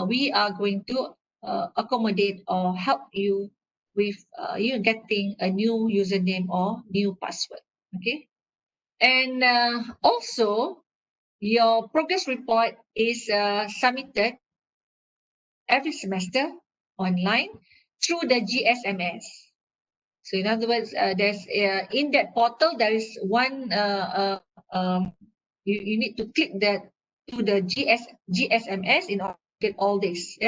We are going to accommodate or help you with you getting a new username or new password. Okay, and also your progress report is submitted every semester online through the GSMS. So in other words, there's in that portal there is one you need to click that to the GSMS in order to get all this,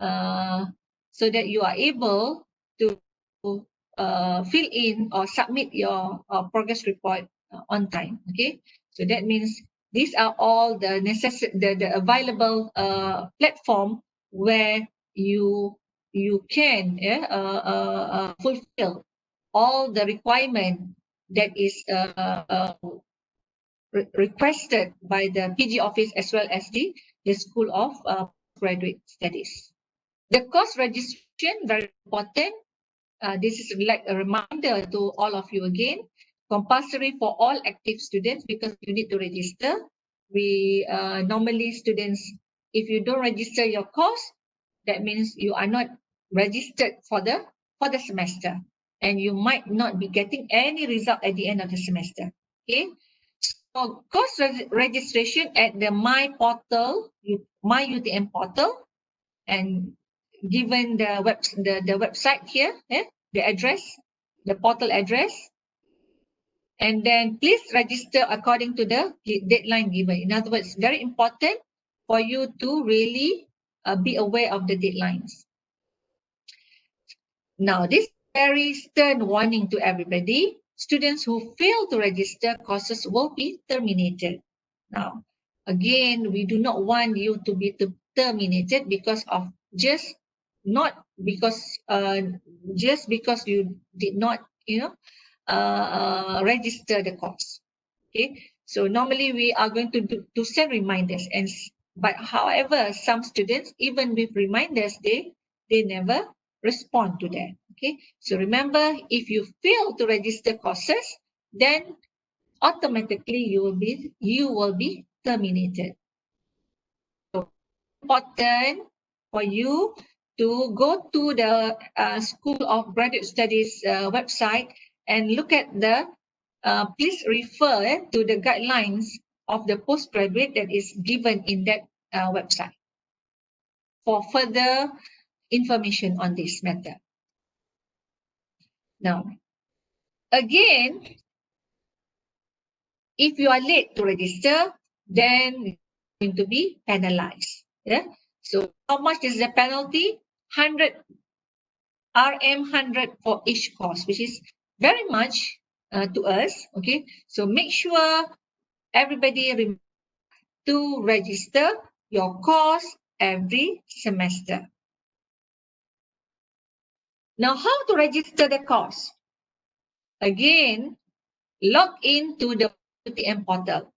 so that you are able to fill in or submit your progress report on time. Okay, so that means these are all the available platform where you can fulfill all the requirement that is requested by the PG office as well as the School of Graduate Studies. The course registration, very important. This is like a reminder to all of you again. Compulsory for all active students, because you need to register. We normally students, if you don't register your course, that means you are not registered for the semester, and you might not be getting any result at the end of the semester. Okay, so course registration at the My portal, My UTM portal, and given the website here, the address, the portal address, and then please register according to the deadline given. In other words, very important for you to really be aware of the deadlines. Now, this very stern warning to everybody: students who fail to register courses will be terminated. Now, again, we do not want you to be terminated because of just because you did not register the course. Okay, so normally we are going to send reminders, but however, some students, even with reminders, they never respond to that. Okay, so remember, if you fail to register courses, then automatically you will be terminated. So important for you to go to the School of Graduate Studies website and look at the please refer to the guidelines of the postgraduate that is given in that website for further information on this matter. Now, again, if you are late to register, then you're going to be penalized. Yeah. So how much is the penalty? 100 RM 100 for each course, which is very much to us. Okay. So make sure everybody remember to register your course every semester. Now, how to register the course? Again, log into the UTM portal.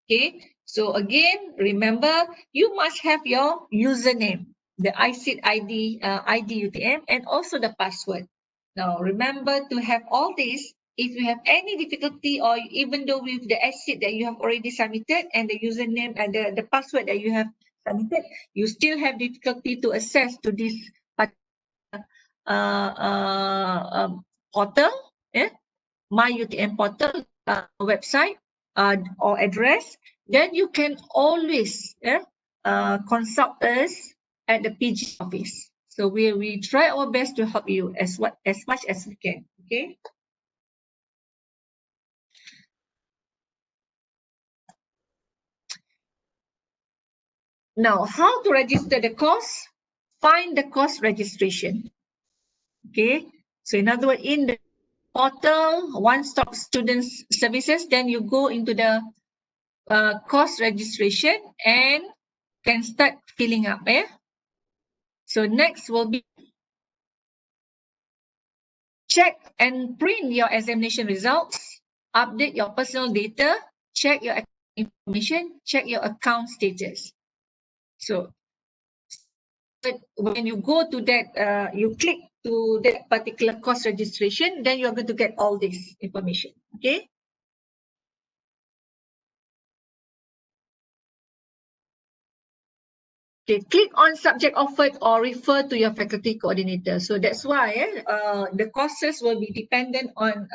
Okay, so again, remember, you must have your username, the ICIT ID, ID UTM, and also the password. Now, remember to have all this. If you have any difficulty, or even though with the ICIT that you have already submitted and the username and the password that you have submitted, you still have difficulty to access to this portal, my UTM portal website or address, then you can always consult us at the PG office. So we try our best to help you as much as we can. Okay. Now, how to register the course? Find the course registration. Okay. So in other words, in the portal, one-stop students services, then you go into the course registration and can start filling up. So next will be check and print your examination results, update your personal data, check your information, check your account status. So when you go to that, you click to that particular course registration, then you're going to get all this information. Okay. Okay, click on subject offered or refer to your faculty coordinator. So that's why the courses will be dependent on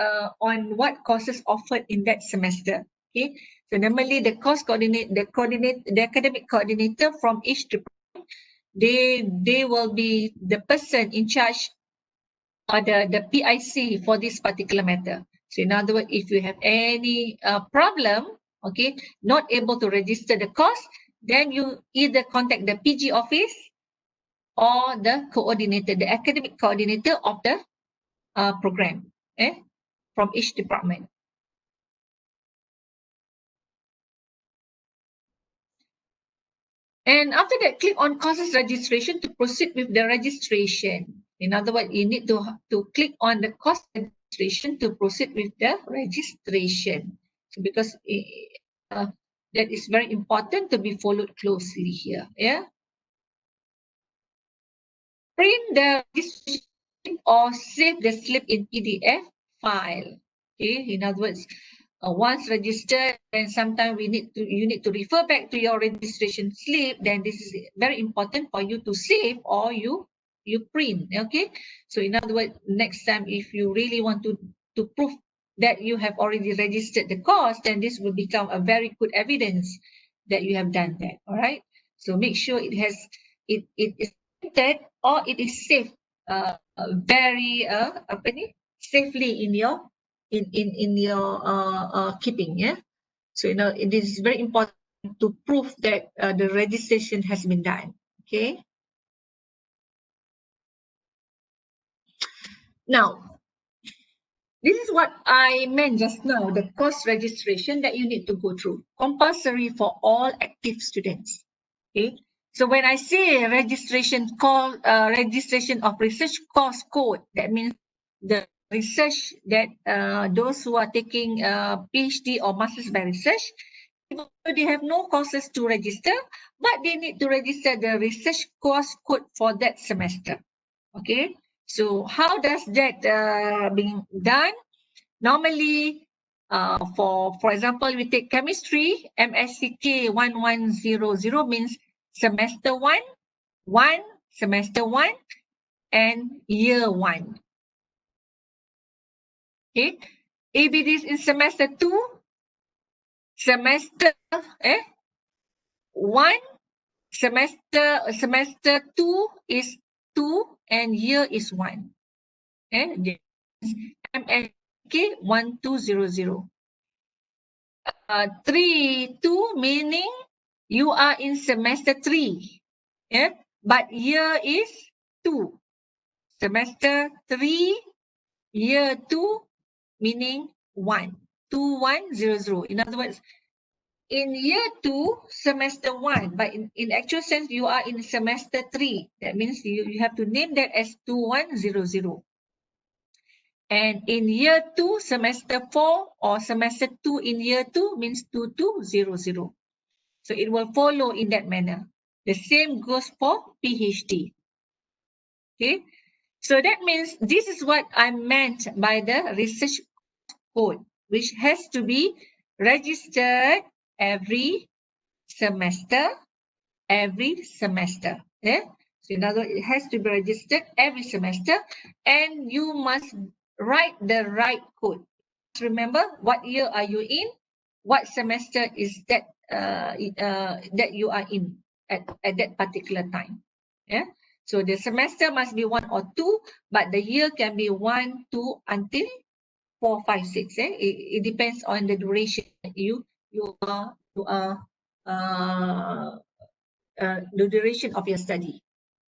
what courses offered in that semester. Okay, so normally the the academic coordinator from each department, they will be the person in charge or the PIC for this particular matter. So in other words, if you have any problem, okay, not able to register the course, then you either contact the PG office or the coordinator, the academic coordinator of the program, from each department. And after that, click on courses registration to proceed with the registration. In other words, you need to click on the course registration to proceed with the registration. So because that is very important to be followed closely here. Yeah. Print the registration or save the slip in PDF file. Okay. In other words, once registered, then sometimes you need to refer back to your registration slip. Then this is very important for you to save or you print. Okay. So in other words, next time if you really want to prove that you have already registered the course, then this will become a very good evidence that you have done that. All right. So make sure it is printed or it is saved very safely in your keeping. Yeah. So it is very important to prove that the registration has been done. Okay. Now, this is what I meant just now, the course registration that you need to go through, compulsory for all active students. Okay. So when I say registration of research course code, that means the research that those who are taking PhD or Masters by Research, they have no courses to register, but they need to register the research course code for that semester. Okay, so how does that being done? Normally, for example, we take chemistry, MSCK 1100 means semester 1, semester 1, and year 1. Okay, if it is in semester 2, semester 1, semester 2 is 2 and year is 1. MSK 1200. 3-2 meaning you are in semester 3. But year is 2. Semester 3, year 2 meaning 1. 2100. In other words, in year 2, semester 1, but in actual sense, you are in semester 3. That means you have to name that as 2100. And in year 2, semester 4 or semester 2 in year 2 means 2200. So it will follow in that manner. The same goes for PhD. Okay. So that means this is what I meant by the research code, which has to be registered every semester. So in other words, it has to be registered every semester, and you must write the right code. Remember, what year are you in? What semester is that that you are in at that particular time? So the semester must be 1 or 2, but the year can be 1, 2 until 4, 5, 6. It depends on the duration you are the duration of your study.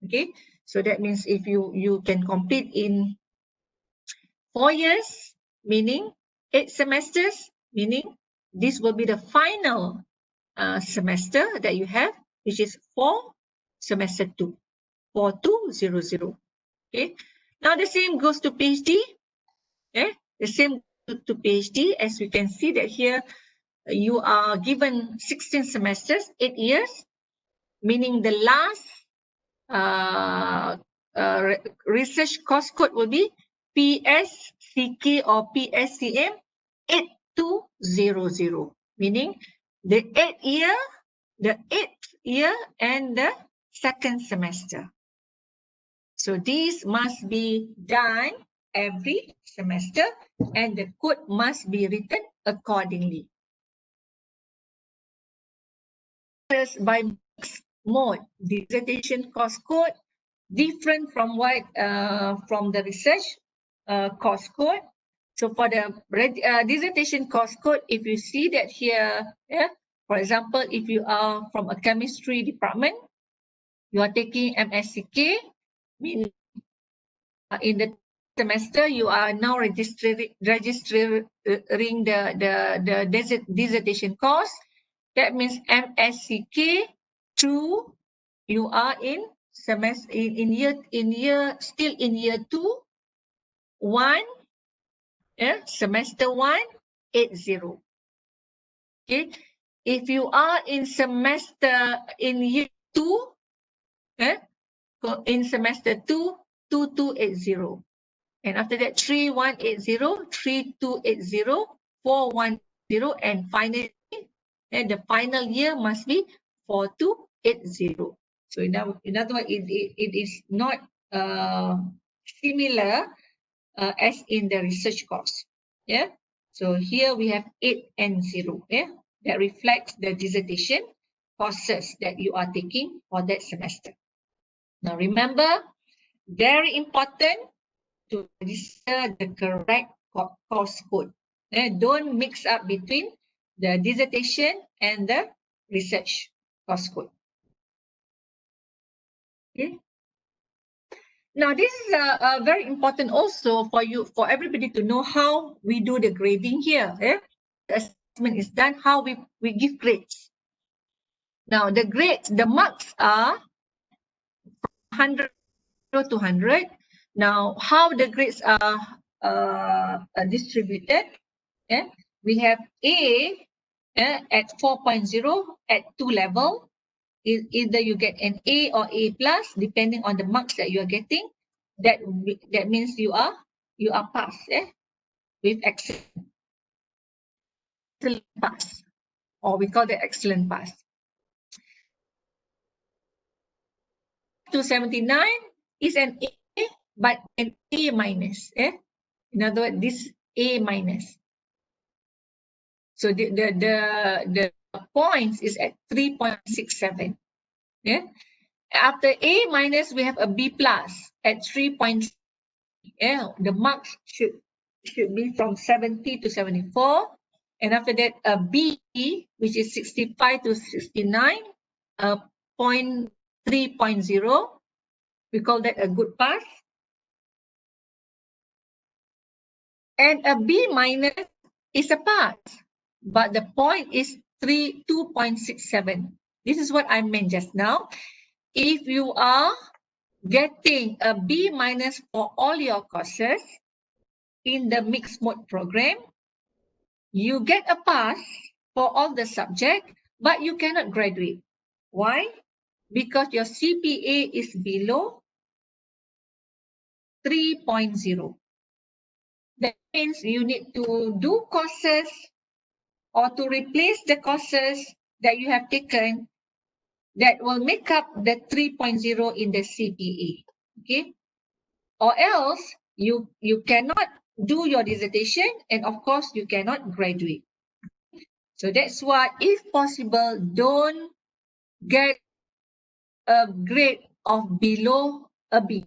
Okay, so that means if you can complete in 4 years, meaning 8 semesters, meaning this will be the final semester that you have, which is for semester 2, 4200. Okay, now the same goes to PhD. The same to PhD, as we can see that here you are given 16 semesters, 8 years, meaning the last research course code will be PSCK or PSCM 8200, meaning the 8th year and the second semester. So these must be done every semester and the code must be written accordingly. By mode, dissertation course code different from what from the research course code. So for the dissertation course code, if you see that here, for example, if you are from a chemistry department, you are taking MSCK, meaning in the semester you are now registering the dissertation course. That means MSCK 2, you are in semester in year still in year 2, 1, semester 1, 80. Okay, if you are in semester in year 2, in semester 2, 2280. And after that, 3180, 3280, 410, and finally, the final year must be 4280. So in other words, it is not similar as in the research course. So here we have 8 and 0. That reflects the dissertation courses that you are taking for that semester. Now remember, very important to register the correct course code. Don't mix up between the dissertation and the research course code. Okay. Now this is a very important also for everybody to know how we do the grading here. The assessment is done, how we give grades. Now the grades, the marks are 100 to 100. Now how the grades are distributed. We have A at 4.0 at 2 level. Either you get an A or A plus, depending on the marks that you are getting. That means you are passed with excellent pass, or we call that excellent pass. 279 is an A, but an A minus. In other words, this A minus. So the points is at 3.67. After A minus, we have a B plus at 3.3. The marks should be from 70 to 74. And after that, a B, which is 65 to 69, 3.0. We call that a good pass. And a B minus is a pass, but the point is 2.67. This is what I meant just now. If you are getting a B minus for all your courses in the mixed mode program, you get a pass for all the subjects, but you cannot graduate. Why? Because your CPA is below 3.0. That means you need to do courses or to replace the courses that you have taken that will make up the 3.0 in the CPA. Okay? Or else you cannot do your dissertation, and of course you cannot graduate. So that's why, if possible, don't get a grade of below a B.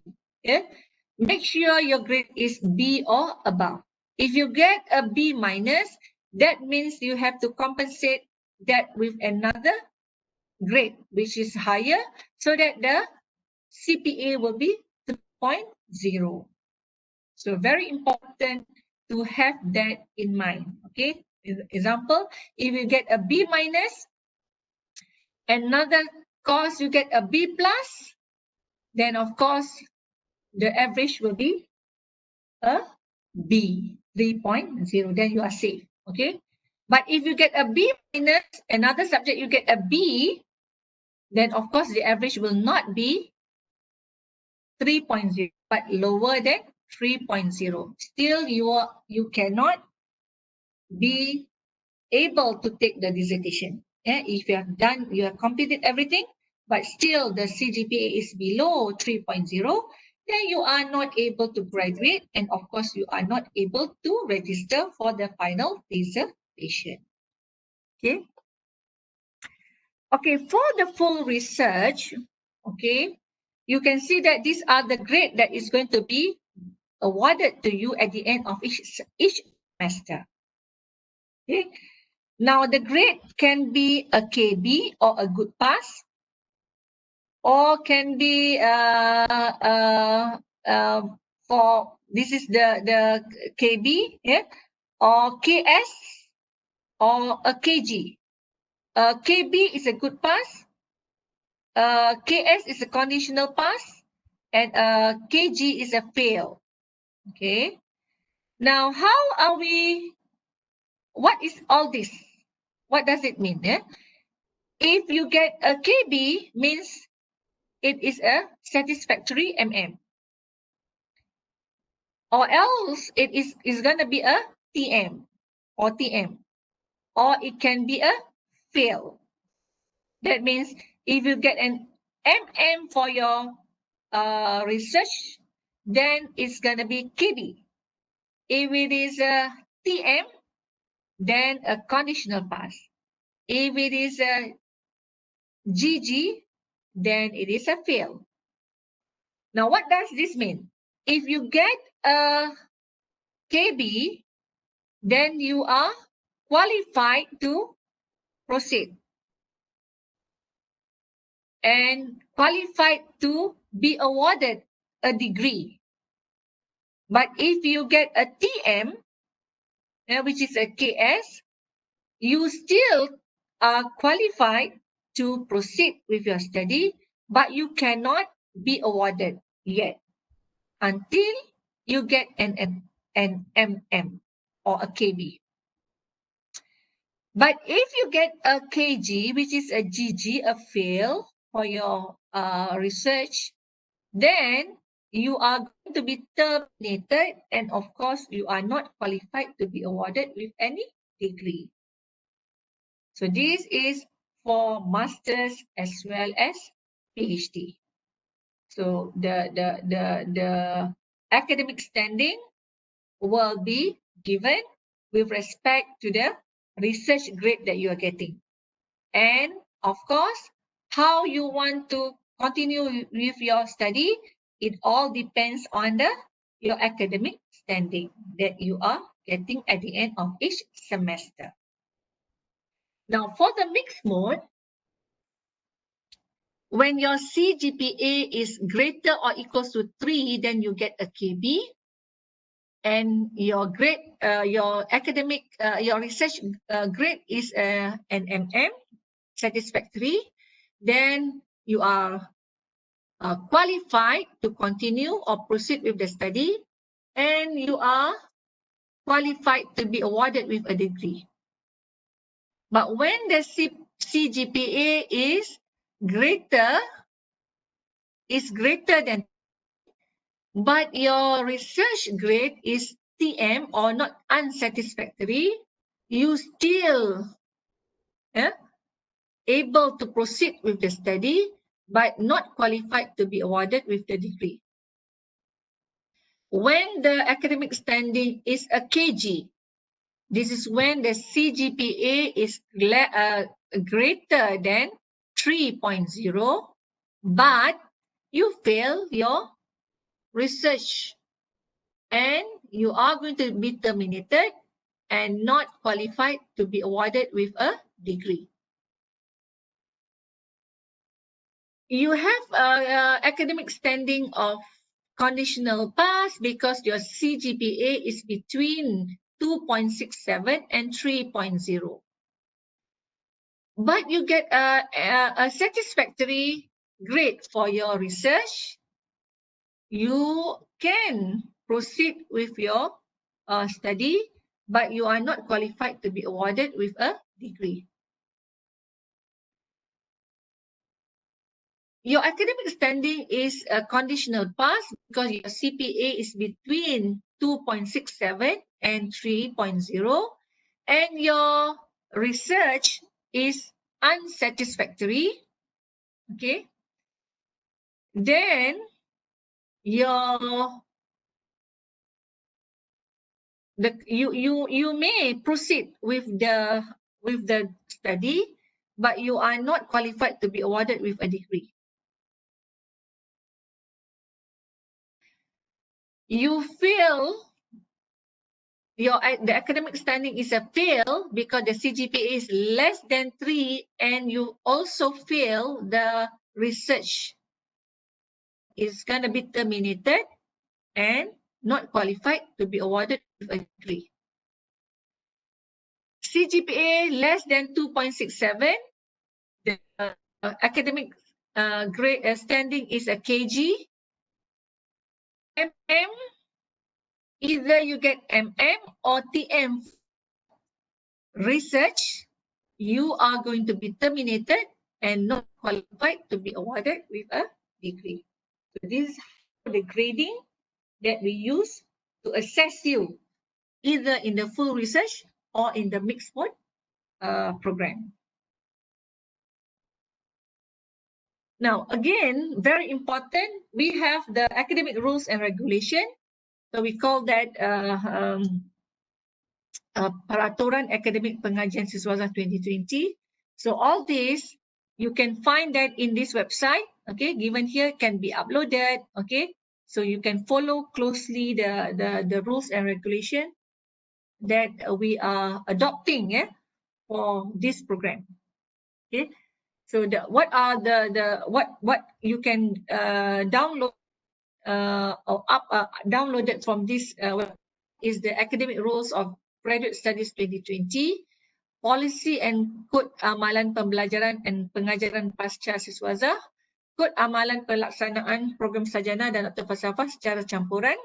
Make sure your grade is B or above. If you get a B minus, that means you have to compensate that with another grade which is higher, so that the CPA will be 3.0. So very important to have that in mind. Okay. Example, if you get a B minus, another course you get a B plus, then of course the average will be a B, 3.0. Then you are safe. Okay. But if you get a B minus, another subject you get a B, then of course the average will not be 3.0, but lower than 3.0. Still, you cannot be able to take the dissertation. If you have completed everything, but still the CGPA is below 3.0, then you are not able to graduate, and of course you are not able to register for the final dissertation. Okay. Okay, for the full research, okay, you can see that these are the grade that is going to be awarded to you at the end of each semester. Okay. Now the grade can be a KB or a good pass, or can be for this is the KB, or KS, or a KG. KB is a good pass. KS is a conditional pass, and KG is a fail. Okay. Now, how are we? What is all this? What does it mean? If you get a KB, means it is a satisfactory MM. Or else it is going to be a TM or TM. Or it can be a fail. That means if you get an MM for your research, then it's going to be KB. If it is a TM, then a conditional pass. If it is a GG, then it is a fail. Now, what does this mean? If you get a KB, then you are qualified to proceed and qualified to be awarded a degree. But if you get a TM, which is a KS, you still are qualified to proceed with your study, but you cannot be awarded yet until you get an an MM or a KB. But if you get a KG, which is a GG, a fail for your research, then you are going to be terminated, and of course, you are not qualified to be awarded with any degree. So this is for masters as well as PhD. So the academic standing will be given with respect to the research grade that you are getting. And of course, how you want to continue with your study, it all depends on your academic standing that you are getting at the end of each semester. Now, for the mixed mode, when your CGPA is greater or equals to 3, then you get a KB. And your grade, your academic, your research grade is an MM, satisfactory, then you are qualified to continue or proceed with the study, and you are qualified to be awarded with a degree. But when the CGPA is greater than, but your research grade is TM or not unsatisfactory, you still able to proceed with the study, but not qualified to be awarded with the degree. When the academic standing is a KG, this is when the CGPA is greater than 3.0, but you fail your research and you are going to be terminated and not qualified to be awarded with a degree. You have academic standing of conditional pass because your CGPA is between 2.67 and 3.0. But you get a satisfactory grade for your research, you can proceed with your study, but you are not qualified to be awarded with a degree. Your academic standing is a conditional pass because your CPA is between 2.67 and 3.0, and your research is unsatisfactory. Okay. Then you may proceed with the study, but you are not qualified to be awarded with a degree. You fail the academic standing is a fail because the CGPA is less than 3, and you also fail the research. It's going to be terminated and not qualified to be awarded with a degree. CGPA less than 2.67, the academic grade standing is a KG. MM, either you get MM or TM research, you are going to be terminated and not qualified to be awarded with a degree. So this is the grading that we use to assess you either in the full research or in the mixed mode program. Now, again, very important, we have the academic rules and regulation. So we call that Peraturan Akademik Pengajian Siswaza 2020. So all this, you can find that in this website, okay, given here can be uploaded, okay. So you can follow closely the rules and regulation that we are adopting for this program, okay. So what are what you can download or downloaded from this is the academic rules of Graduate Studies 2020, Policy and Kod Amalan Pembelajaran dan Pengajaran Pasca Siswaza, Kod Amalan Pelaksanaan Program Sarjana dan Doktor Falsafah secara campuran,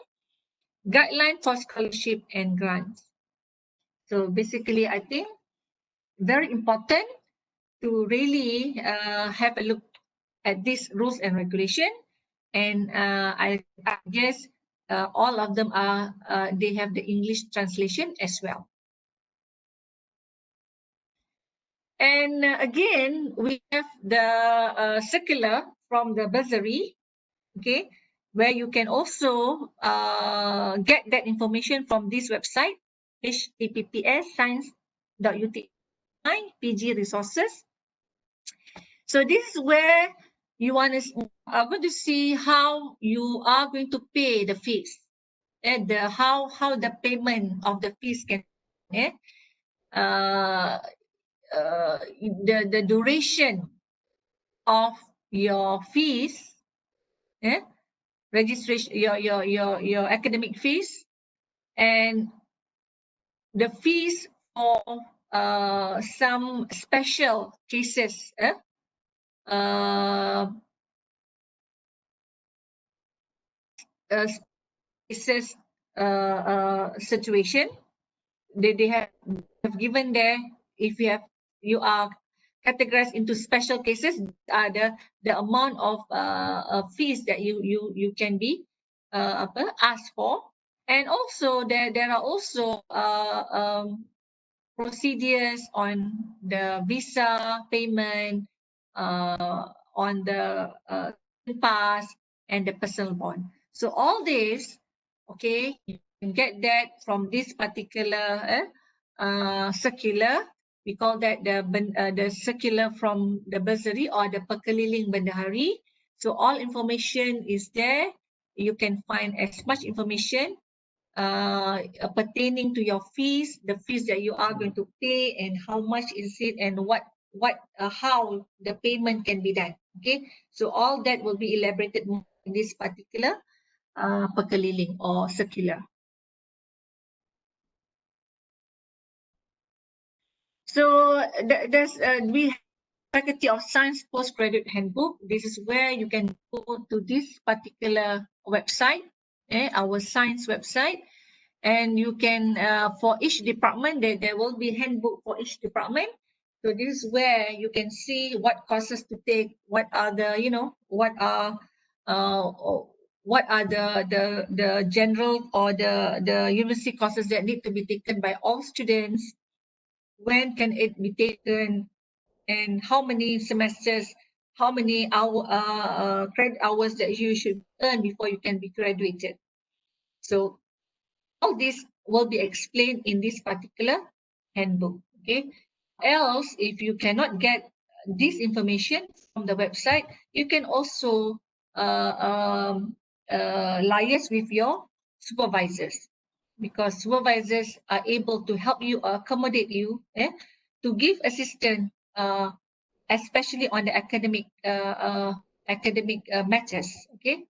guideline for scholarship and grants. So basically, I think very important to really have a look at these rules and regulation. And I guess all of them are, they have the English translation as well. And again, we have the circular from the bursary, okay, where you can also get that information from this website, https://science.ut.my/pg resources. So this is where you want to are going to see how you are going to pay the fees, and how the payment of the fees can, uh, the duration of your fees, registration, your academic fees, and the fees for some special cases, uh, cases situation. They have given there, if you are categorized into special cases, the amount of fees that you can be asked for. And also there are also procedures on the visa payment, on the pass and the personal bond. So all this, okay, you can get that from this particular circular. We call that the circular from the bursary or the Pekeliling Bendahari. So all information is there. You can find as much information pertaining to your fees, the fees that you are going to pay, and how much is it, and how the payment can be done. Okay, so all that will be elaborated in this particular Pekeliling or circular. So there's we have Faculty of Science Postgraduate Handbook. This is where you can go to this particular website, our science website, and you can for each department there will be handbook for each department. So this is where you can see what courses to take, what are the uh, what are the general or the university courses that need to be taken by all students, when can it be taken, and how many semesters, how many credit hours that you should earn before you can be graduated. So all this will be explained in this particular handbook. Okay. Else, if you cannot get this information from the website, you can also liaise with your supervisors, because supervisors are able to help you or accommodate you, to give assistance, especially on the academic matters. Okay.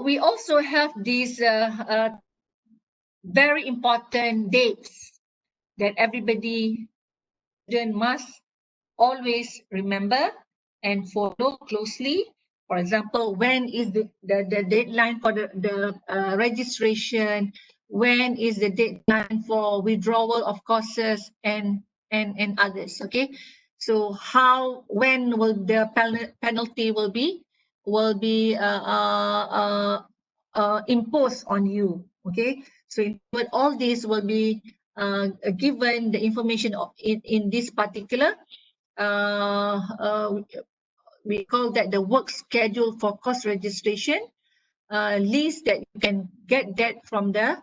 We also have these very important dates that everybody student must always remember and follow closely. For example, when is the deadline for the registration? When is the deadline for withdrawal of courses and others? Okay, so when will the penalty will be imposed on you? Okay, so but all this will be given the information in this particular uh, uh, we call that the work schedule for course registration list, that you can get that from the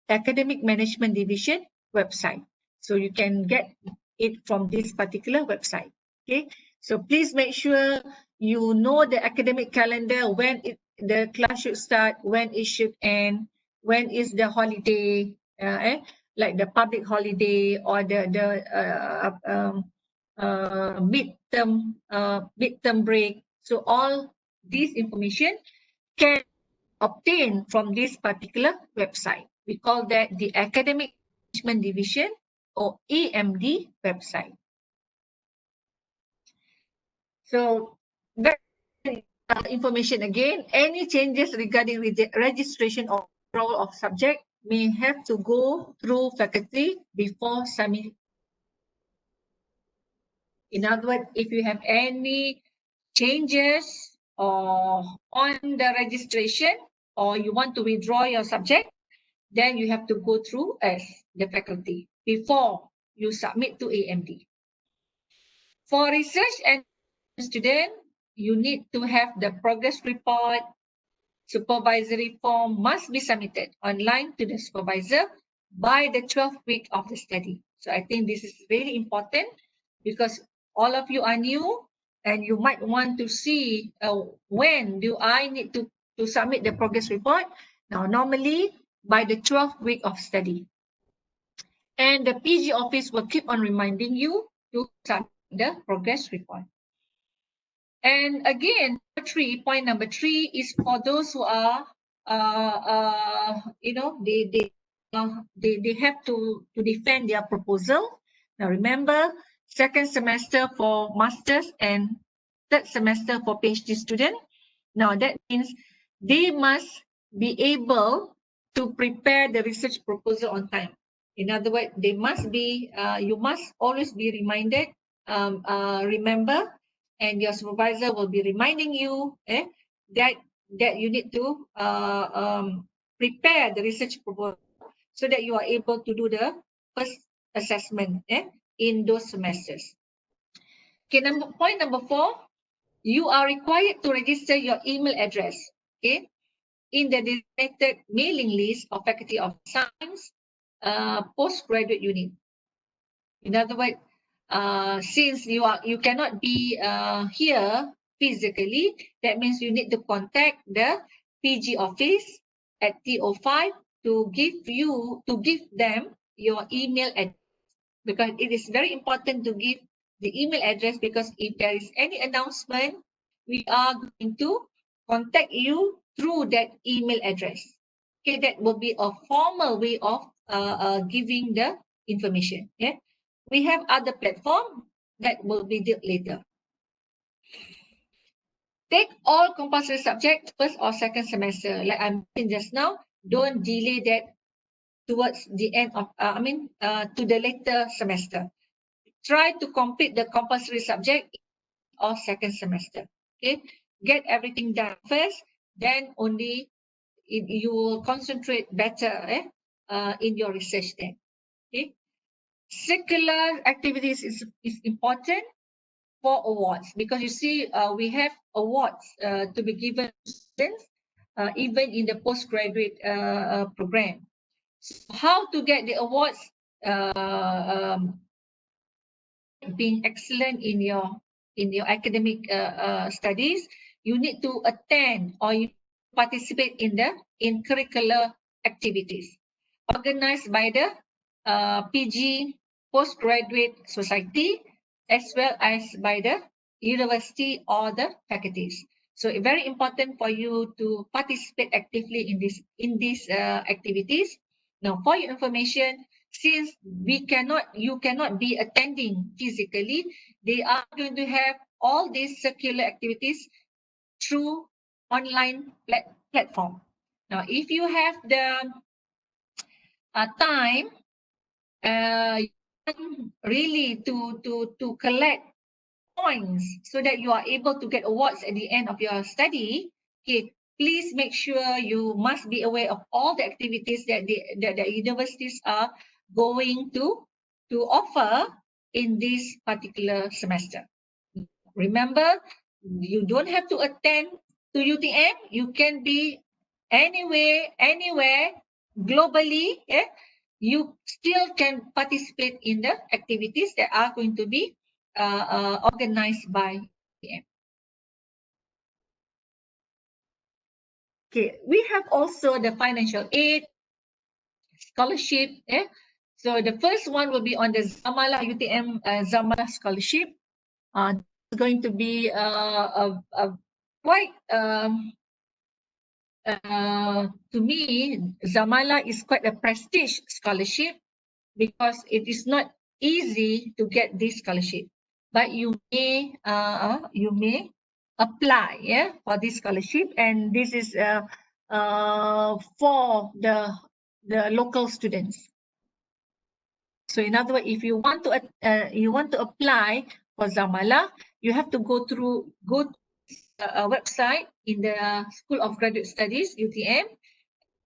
academic management division website. So you can get it from this particular website. Okay, so please make sure you know the academic calendar, when the class should start, when it should end, when is the holiday, like the public holiday or the midterm break. So all this information can obtain from this particular website. We call that the Academic Management Division or AMD website. So that information again. Any changes regarding registration or role of subject may have to go through faculty before submitting. In other words, if you have any changes or on the registration or you want to withdraw your subject, then you have to go through as the faculty before you submit to AMD. For research and student, you need to have the progress report. Supervisory form must be submitted online to the supervisor by the 12th week of the study. So I think this is really important because all of you are new and you might want to see when do I need to submit the progress report. Now, normally by the 12th week of study. And the PG office will keep on reminding you to submit the progress report. And again, point number three is for those who are, they have to defend their proposal. Now remember, second semester for masters and third semester for PhD student. Now that means they must be able to prepare the research proposal on time. In other words, they must be, you must always be reminded, remember, and your supervisor will be reminding you that you need to prepare the research proposal so that you are able to do the first assessment in those semesters. Okay, point number 4, you are required to register your email address, okay, in the designated mailing list of Faculty of Science postgraduate unit. In other words, since you cannot be here physically, that means you need to contact the PG office at TO5 to give them your email address, because it is very important to give the email address, because if there is any announcement, we are going to contact you through that email address. Okay, that will be a formal way of giving the information. Yeah, we have other platform that will be dealt later. Take all compulsory subjects first or second semester. Like I mentioned just now, don't delay that towards the end of, to the later semester. Try to complete the compulsory subject or second semester. Okay, get everything done first, then only you will concentrate better in your research then. Okay, circular activities is important for awards, because you see we have awards to be given to students even in the postgraduate program. So how to get the awards? Being excellent in your academic studies, you need to attend or you participate in curricular activities organized by the PG Postgraduate Society as well as by the university or the faculties. So very important for you to participate actively in these activities. Now, for your information, since you cannot be attending physically, they are going to have all these circular activities through online platform. Now, if you have the time, really to collect points so that you are able to get awards at the end of your study, okay, please make sure you must be aware of all the activities that the universities are going to offer in this particular semester. Remember, you don't have to attend to UTM. You can be anywhere globally. You still can participate in the activities that are going to be organized by UTM. Okay, we have also the financial aid, scholarship. So the first one will be on the Zamala UTM Zamala scholarship. It's going to be quite to me, Zamala is quite a prestige scholarship because it is not easy to get this scholarship. But you may apply for this scholarship, and this is for the local students. So in other words, if you want to apply for Zamala, you have to go to a website in the School of Graduate Studies UTM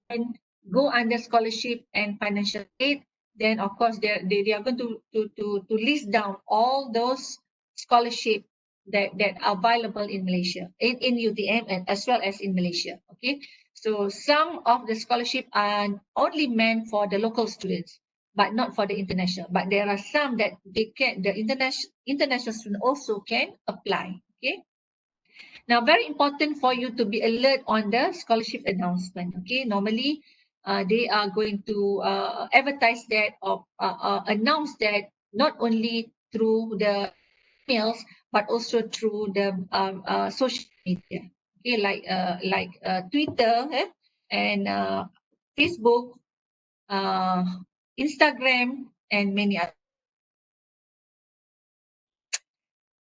and go under scholarship and financial aid. Then of course they are going to list down all those scholarship that are available in Malaysia, in UTM and as well as in Malaysia. Okay, so some of the scholarship are only meant for the local students, but not for the international. But there are some that the international student also can apply. Okay. Now, very important for you to be alert on the scholarship announcement. Okay, normally they are going to advertise that or announce that not only through the emails but also through the social media. Okay, like Twitter and Facebook, Instagram, and many other.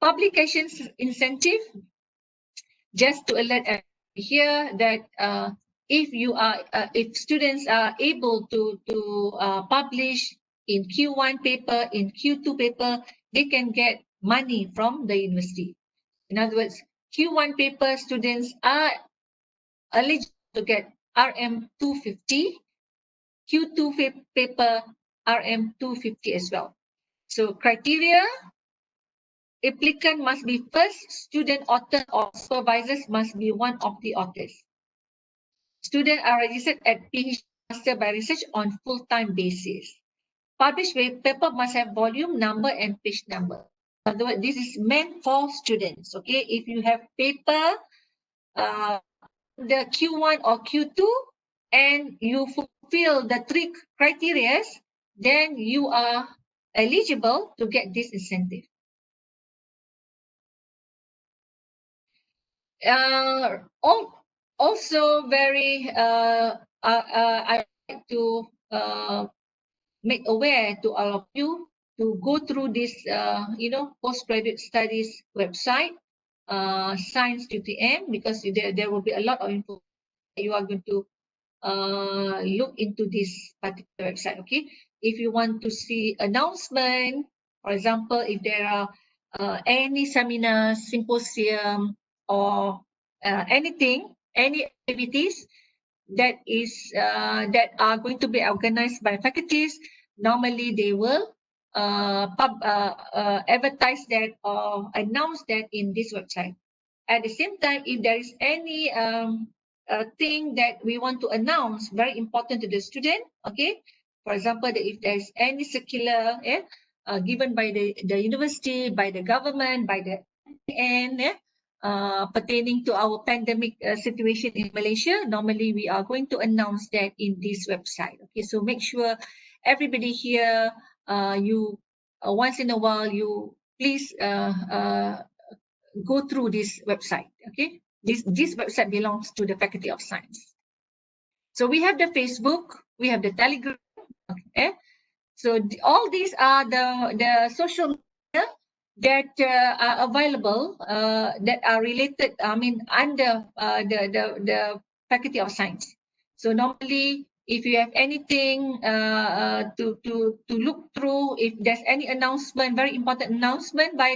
Publications incentive, just to alert here that if students are able to publish in Q1 paper, in Q2 paper, they can get money from the university. In other words, Q1 paper students are eligible to get RM 250, Q2 paper RM 250 as well. So criteria: applicant must be first student author or supervisors must be one of the authors. Students are registered at PhD Master by Research on full-time basis. Published paper must have volume number and page number. In other words, this is meant for students. Okay, if you have paper, the Q1 or Q2, and you fulfill the 3 criteria, then you are eligible to get this incentive. Also very I like to make aware to all of you to go through this postgraduate studies website, Science UTM, because there will be a lot of info you are going to look into this particular website. Okay, if you want to see announcement, for example, if there are any seminars, symposium, or any activities that are going to be organized by faculties, normally they will advertise that or announce that in this website. At the same time, if there is any thing that we want to announce, very important to the student, okay, for example, if there is any circular given by the university, by the government, by the UN, pertaining to our pandemic situation in Malaysia, normally we are going to announce that in this website. Okay, so make sure everybody here, you once in a while, you please go through this website. Okay, this website belongs to the Faculty of Science. So we have the Facebook, we have the Telegram. Okay, so all these are the social media that are available that are related. I mean, under the Faculty of Science. So normally, if you have anything to look through, if there's any announcement, very important announcement by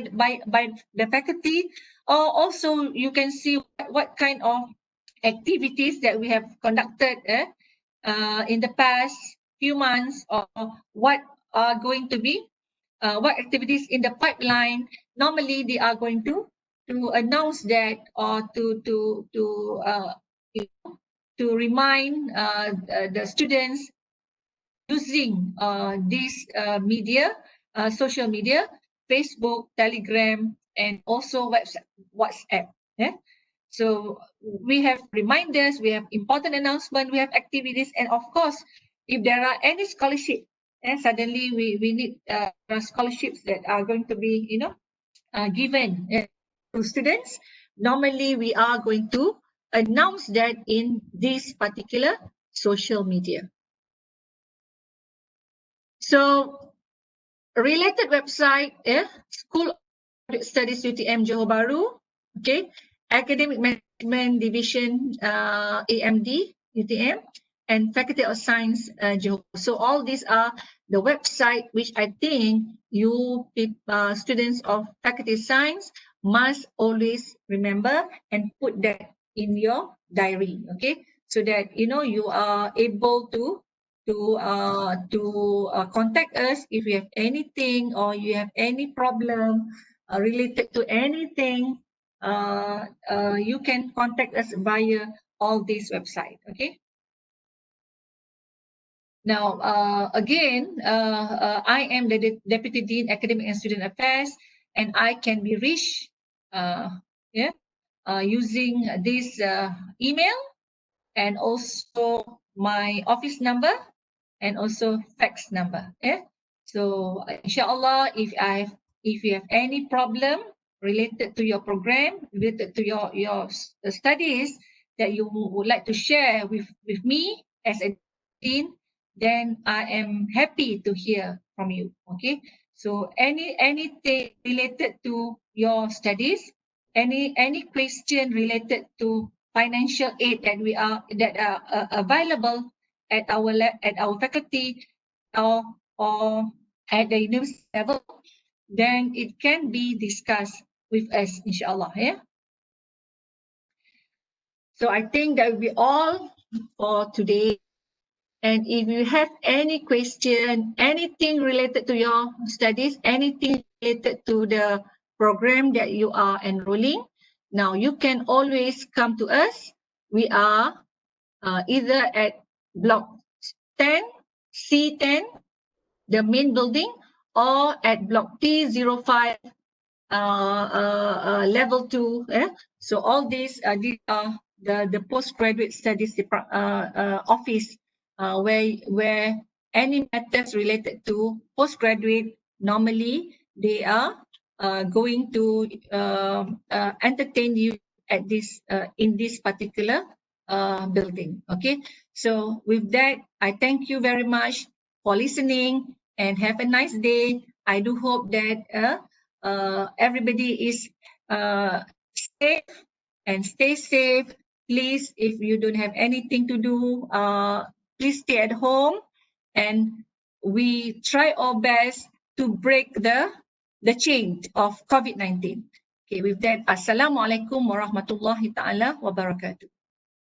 the faculty, or also you can see what kind of activities that we have conducted in the past few months, or what are going to be what activities in the pipeline. Normally they are going to announce that, or to remind the students using this media, social media, Facebook, Telegram, and also WhatsApp. So we have reminders, we have important announcements, we have activities, and of course, if there are any scholarship, suddenly we need scholarships that are going to be given to students. Normally, we are going to announce that in this particular social media. So, related website, School of Studies UTM Johor Bahru, okay, Academic Management Division, AMD, UTM, and Faculty of Science, Johor. So all these are the website which I think you students of Faculty of Science must always remember and put that in your diary, okay? So that you are able to contact us if you have anything or you have any problem related to anything. You can contact us via all these websites. Okay. Now, again, I am the Deputy Dean, Academic and Student Affairs, and I can be reached using this email and also my office number and also fax number. So inshallah, if you have any problem related to your program, related to your studies that you would like to share with me as a dean, then I am happy to hear from you. Okay, so anything related to your studies, any question related to financial aid that are available at our faculty or at the university level, then it can be discussed with us, inshallah. So I think that will be all for today. And if you have any question, anything related to your studies, anything related to the program that you are enrolling, now you can always come to us. We are either at Block 10, C10, the main building, or at Block T05, level 2. So all these are the postgraduate studies office, where any matters related to postgraduate, normally they are going to entertain you at this in this particular building. Okay, so with that, I thank you very much for listening and have a nice day. I do hope that everybody is safe and stay safe. Please, if you don't have anything to do, please stay at home, and we try our best to break the chain of COVID-19. Okay, with that, Assalamualaikum warahmatullahi ta'ala wabarakatuh.